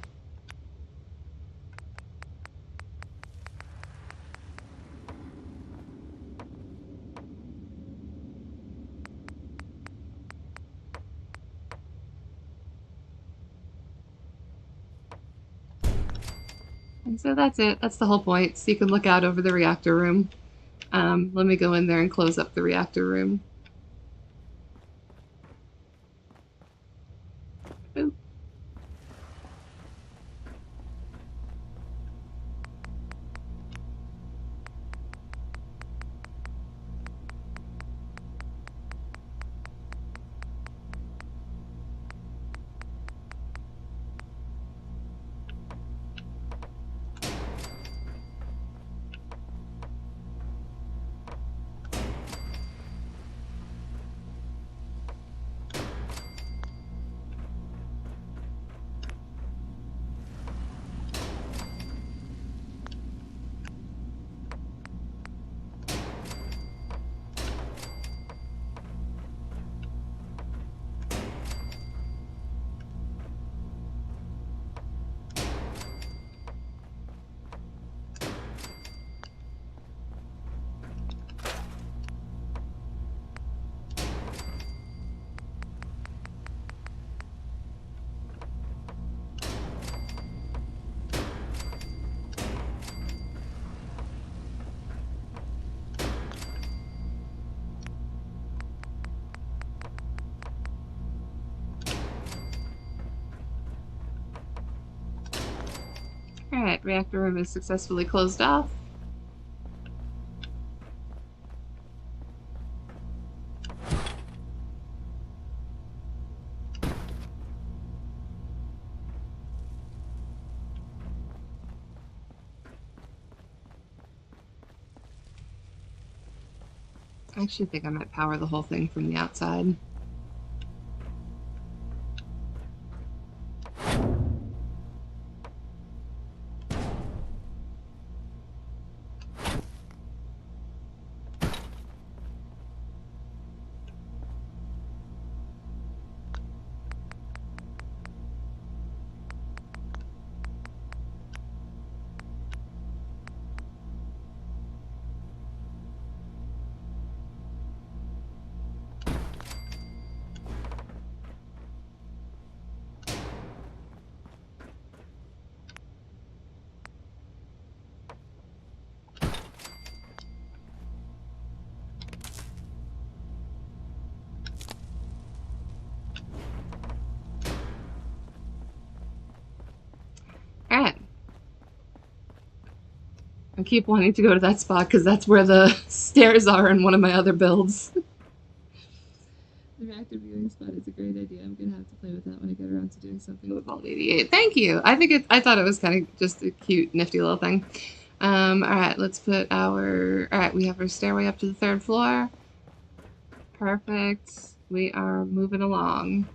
And so that's it. That's the whole point. So you can look out over the reactor room. Let me go in there and close up the reactor room. Ooh. Alright, reactor room is successfully closed off. I actually think I might power the whole thing from the outside. Alright. I keep wanting to go to that spot because that's where the stairs are in one of my other builds. The reactor viewing spot is a great idea. I'm gonna have to play with that when I get around to doing something with Vault 88. Thank you. I thought it was kind of just a cute, nifty little thing. Alright, let's put our... Alright, we have our stairway up to the 3rd floor. Perfect. We are moving along.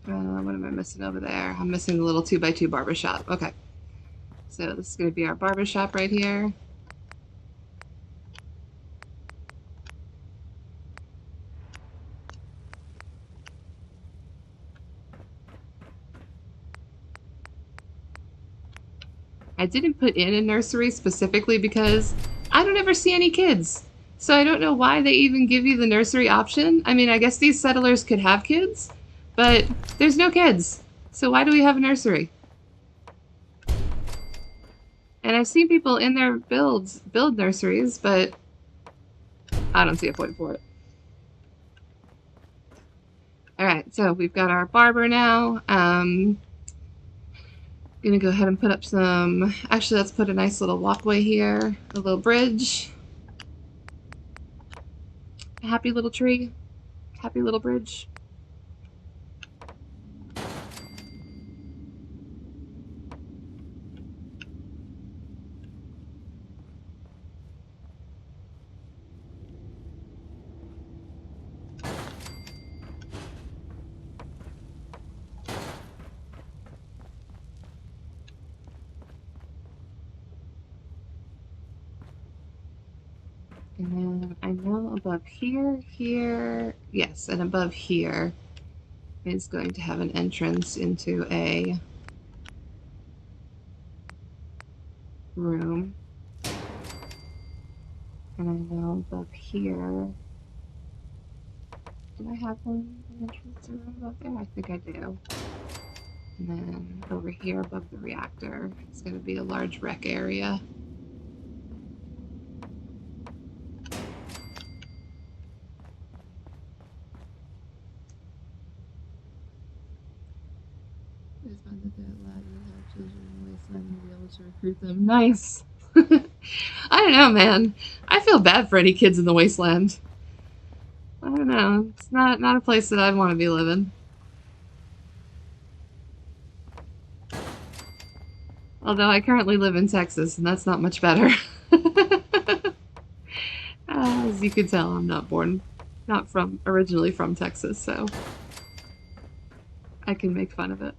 What am I missing over there? I'm missing the little 2x2 barbershop. Okay. So this is going to be our barbershop right here. I didn't put in a nursery specifically because I don't ever see any kids. So I don't know why they even give you the nursery option. I mean, I guess these settlers could have kids, but there's no kids. So why do we have a nursery? And I've seen people in their build nurseries, but I don't see a point for it. Alright, so we've got our barber now. Gonna go ahead and put up some... Actually, let's put a nice little walkway here. A little bridge. A happy little tree. Happy little bridge. And then I know above here, yes, and above here is going to have an entrance into a room. And I know above here, do I have an entrance to a room above there? I think I do. And then over here above the reactor, it's going to be a large rec area. To recruit them. Nice. I don't know, man. I feel bad for any kids in the wasteland. I don't know. It's not a place that I'd want to be living. Although I currently live in Texas, and that's not much better. As you can tell, I'm not originally from Texas, so I can make fun of it.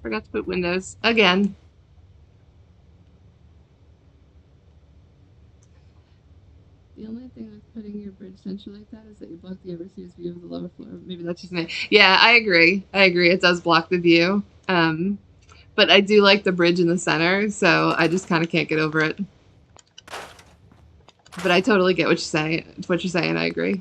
Forgot to put windows. Again. The only thing with putting your bridge central like that is that you block the overseas view of the lower floor. Maybe that's just me. Yeah, I agree. It does block the view. But I do like the bridge in the center, so I just kind of can't get over it. But I totally get what you're saying. I agree.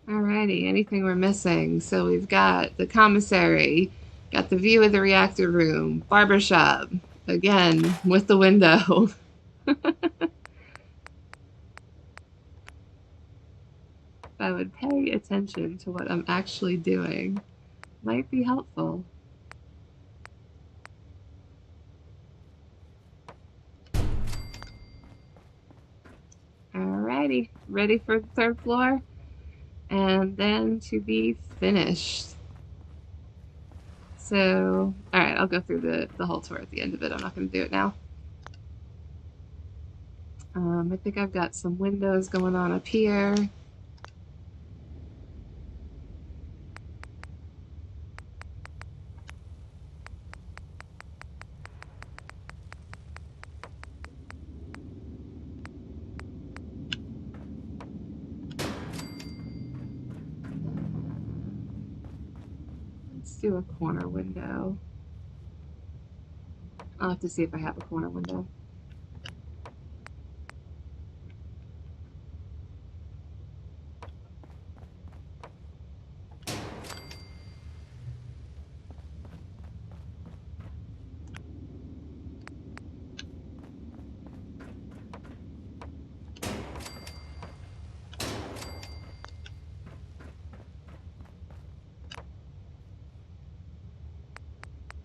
Alrighty, anything we're missing? So we've got the commissary, got the view of the reactor room, barbershop, again, with the window. If I would pay attention to what I'm actually doing, might be helpful. Alrighty, ready for the third floor? And then to be finished. So, alright, I'll go through the whole tour at the end of it. I'm not going to do it now. I think I've got some windows going on up here. Let's do a corner window. I'll have to see if I have a corner window.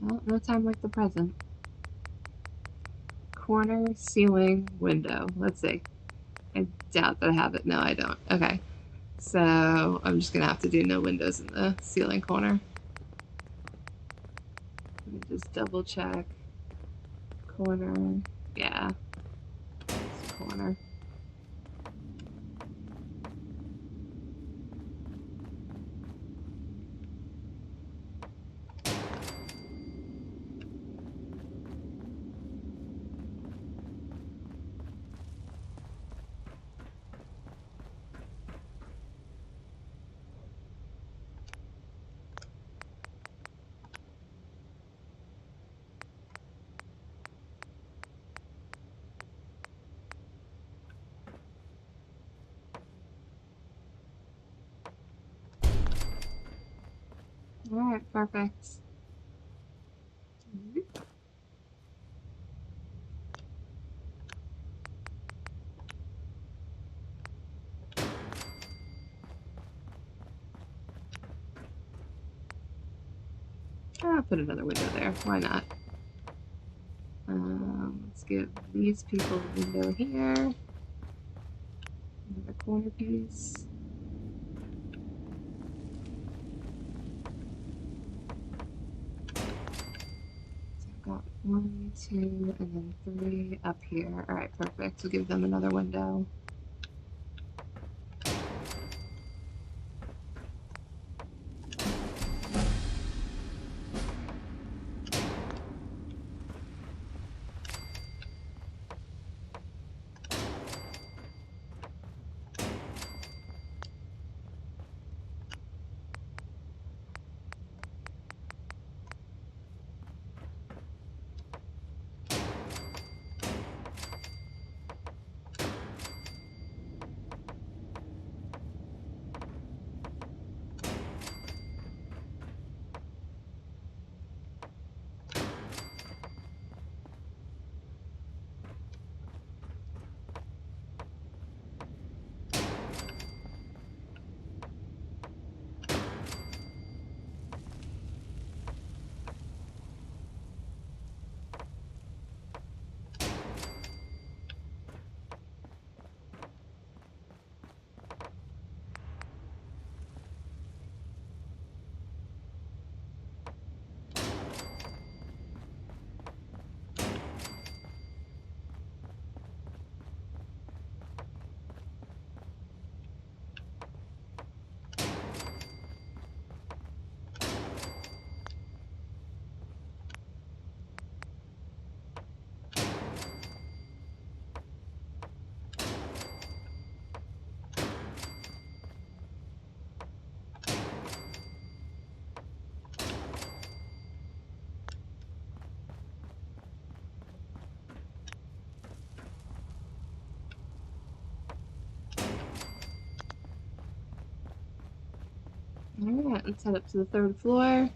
Well, no time like the present. Corner, ceiling, window. Let's see. I doubt that I have it. No, I don't. Okay. So I'm just gonna have to do no windows in the ceiling corner. Let me just double check. Corner, yeah, it's a corner. All right, perfect. I'll put another window there. Why not? Let's give these people a window here. Another corner piece. So I've got 1, 2, and then 3 up here. All right, perfect. We'll give them another window. All right, let's head up to the 3rd floor.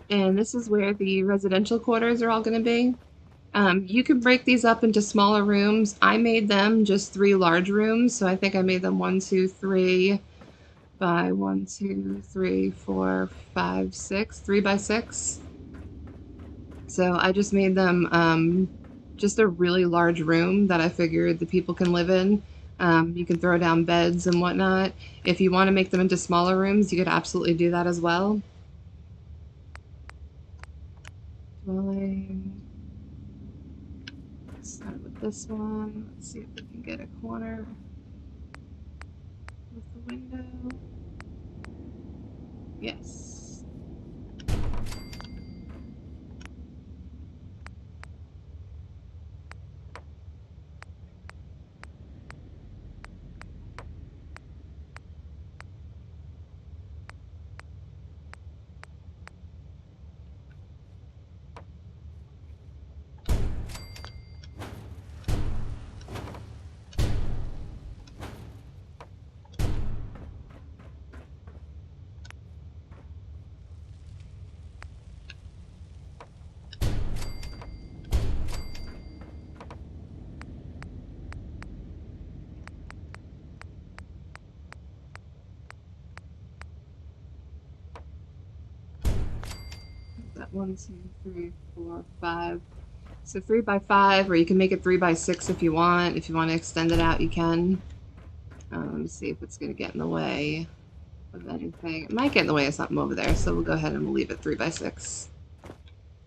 And this is where the residential quarters are all going to be. You can break these up into smaller rooms. I made them just 3 large rooms, so I think I made them 1, 2, 3 by 1, 2, 3, 4, 5, 6, 3 by 6. So I just made them just a really large room that I figured the people can live in. You can throw down beds and whatnot. If you want to make them into smaller rooms, you could absolutely do that as well. Dwelling. Let's start with this one. Let's see if we can get a corner with the window. Yes. Got 1, 2, 3, 4, 5. So 3x5, or you can make it 3x6 if you want. If you want to extend it out, you can. Let me see if it's going to get in the way of anything. It might get in the way of something over there, so we'll go ahead and we'll leave it 3x6.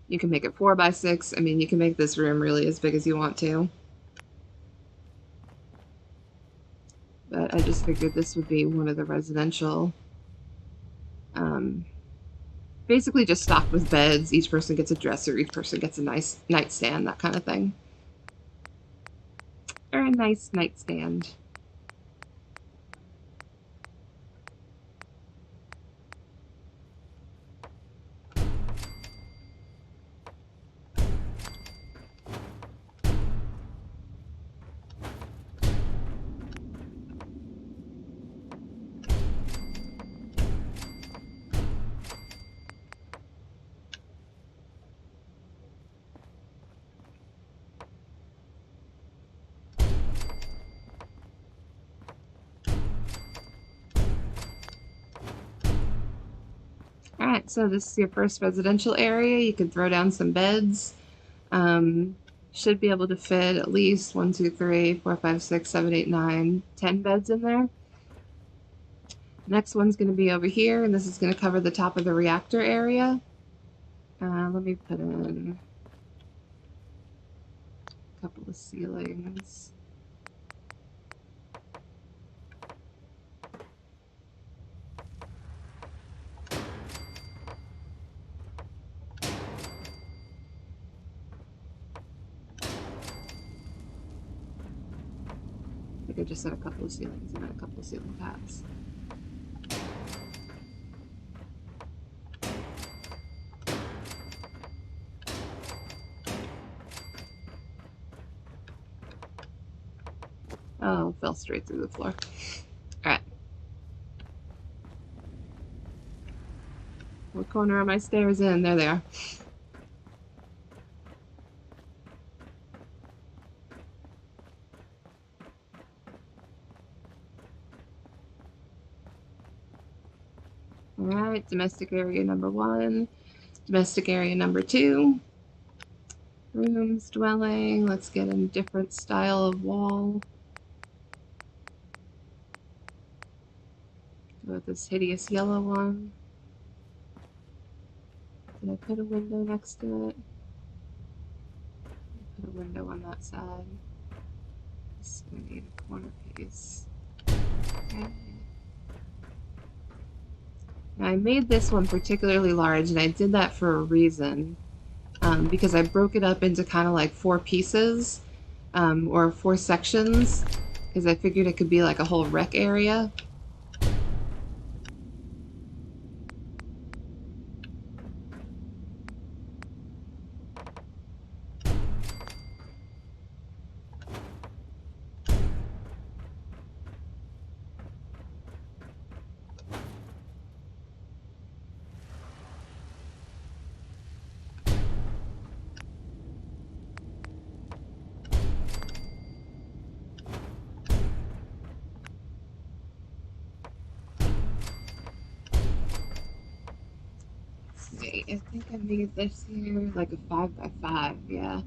You can make it 4x6. I mean, you can make this room really as big as you want to. But I just figured this would be one of the residential. Basically just stocked with beds. Each person gets a dresser, each person gets a nice nightstand, that kind of thing. Or a nice nightstand. Alright, so this is your first residential area. You can throw down some beds. Should be able to fit at least 1, 2, 3, 4, 5, 6, 7, 8, 9, 10 beds in there. Next one's going to be over here, and this is going to cover the top of the reactor area. Let me put in a couple of ceilings. I think I just set a couple of ceilings and then a couple of ceiling pads. Oh, fell straight through the floor. Alright. What corner are my stairs in? There they are. Alright, domestic area number 1. Domestic area number 2. Rooms, dwelling. Let's get a different style of wall. Go with this hideous yellow one. Did I put a window next to it? Put a window on that side. This is going to need a corner piece. Okay. Now I made this one particularly large, and I did that for a reason. Because I broke it up into kind of like 4 pieces, or 4 sections, because I figured it could be like a whole rec area. I think I made this here like a 5x5, yeah.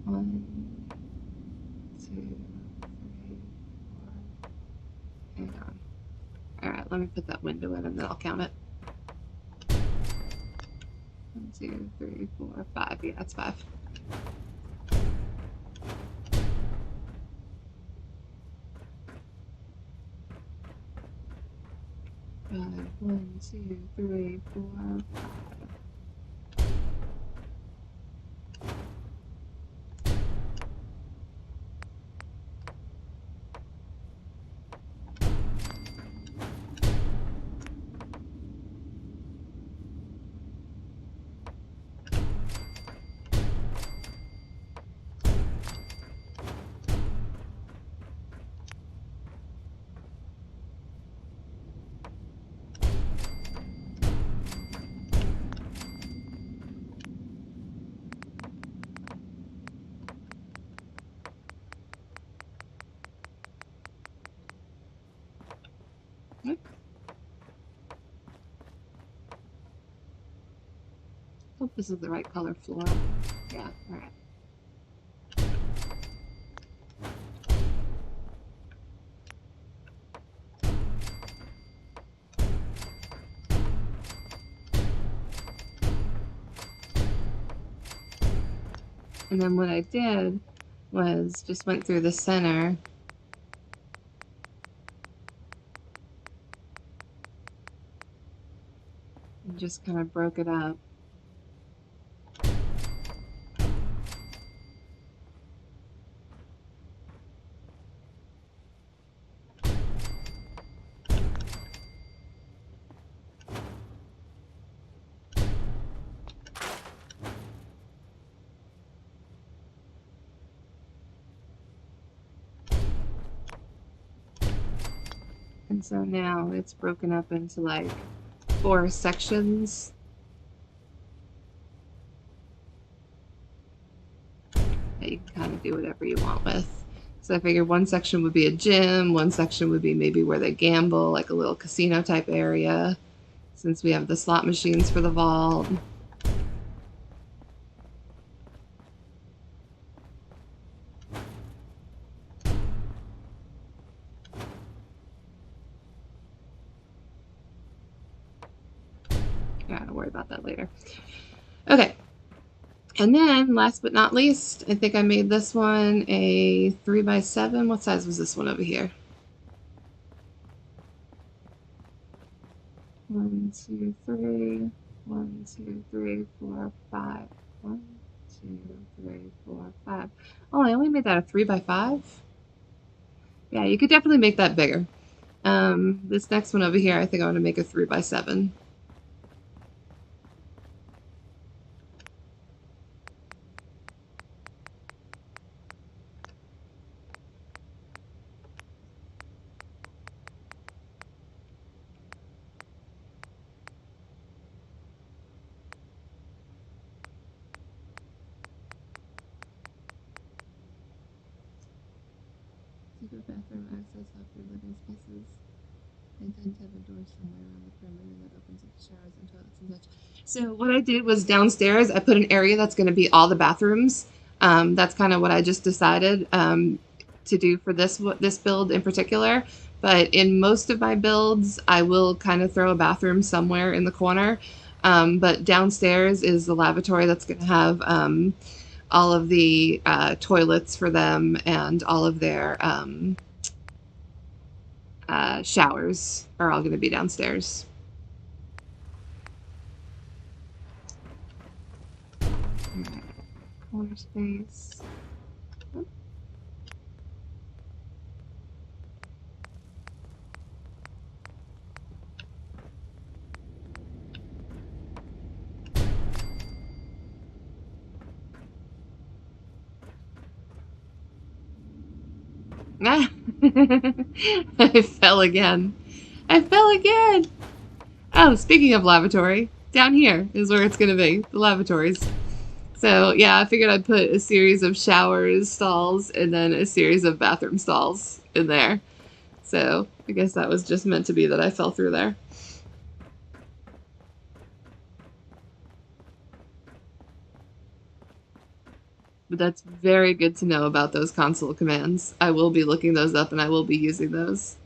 1, 2, 3, 4. Hang on. Alright, let me put that window in and then I'll count it. 1, 2, 3, 4, 5. Yeah, that's 5. Five. 1, 2, 3, 4, 5. Hope this is the right color floor. Yeah, alright. And then what I did was just went through the center and just kind of broke it up. And so now it's broken up into like 4 sections. That you can kind of do whatever you want with. So I figured one section would be a gym, one section would be maybe where they gamble, like a little casino type area, since we have the slot machines for the vault. Yeah, don't worry about that later. Okay. And then, last but not least, I think I made this one a 3x7. What size was this one over here? 1, 2, 3. 1, 2, 3, 4, 5. 1, 2, 3, 4, 5. Oh, I only made that a 3x5? Yeah, you could definitely make that bigger. This next one over here, I think I want to make a 3x7. Secret bathroom access off your living spaces. I tend to have a door somewhere around the perimeter that opens up to showers and toilets and such. So what I did was downstairs, I put an area that's going to be all the bathrooms. That's kind of what I just decided to do for this build in particular. But in most of my builds, I will kind of throw a bathroom somewhere in the corner. But downstairs is the lavatory that's going to have all of the toilets for them and all of their showers are all going to be downstairs. Right. Corner space. Ah. I fell again. I fell again. Oh, speaking of lavatory, down here is where it's going to be, the lavatories. So, yeah, I figured I'd put a series of showers, stalls, and then a series of bathroom stalls in there. So, I guess that was just meant to be that I fell through there. But that's very good to know about those console commands. I will be looking those up and I will be using those.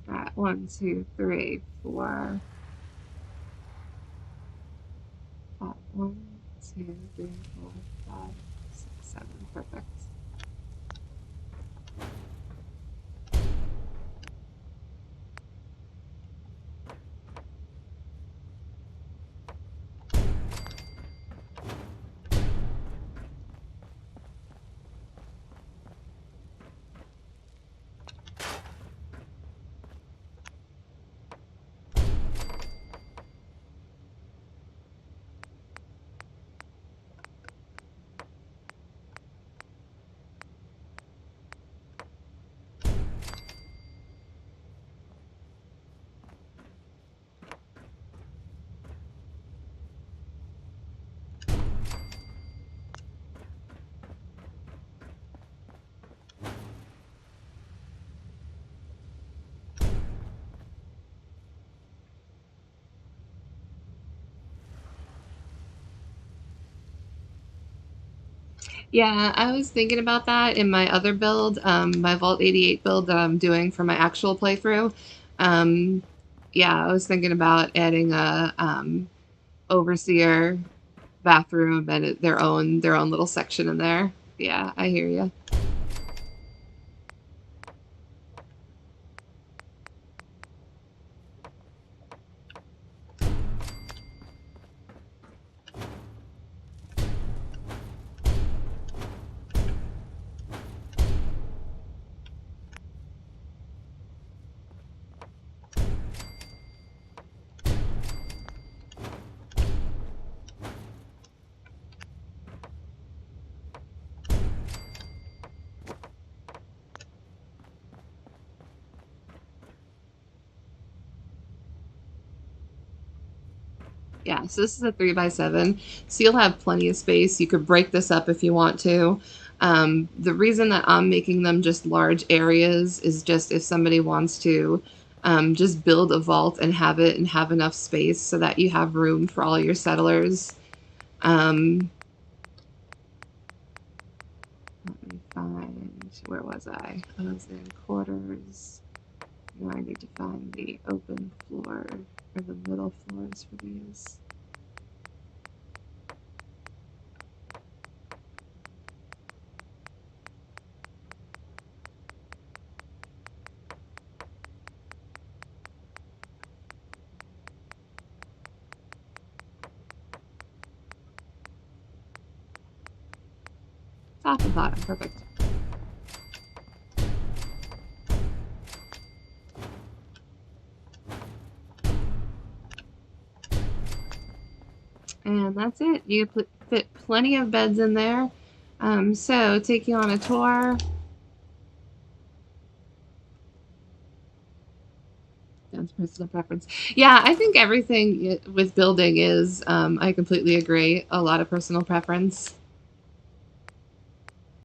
Alright, 1, 2, 3, 4. 1, 2, 3, 4, 5, 6, 7. Perfect. Yeah, I was thinking about that in my other build, my Vault 88 build that I'm doing for my actual playthrough. Um, yeah, I was thinking about adding a overseer bathroom and their own little section in there. Yeah, I hear you. Yeah, so this is a 3x7, so you'll have plenty of space. You could break this up if you want to. The reason that I'm making them just large areas is just if somebody wants to just build a vault and have it and have enough space so that you have room for all your settlers. Um, Let me find, where was I? I was in quarters. Now I need to find the open floor or the middle floors for these. Top and bottom, perfect. And that's it. You fit plenty of beds in there. So take you on a tour. That's personal preference. Yeah, I think everything with building is, I completely agree, a lot of personal preference.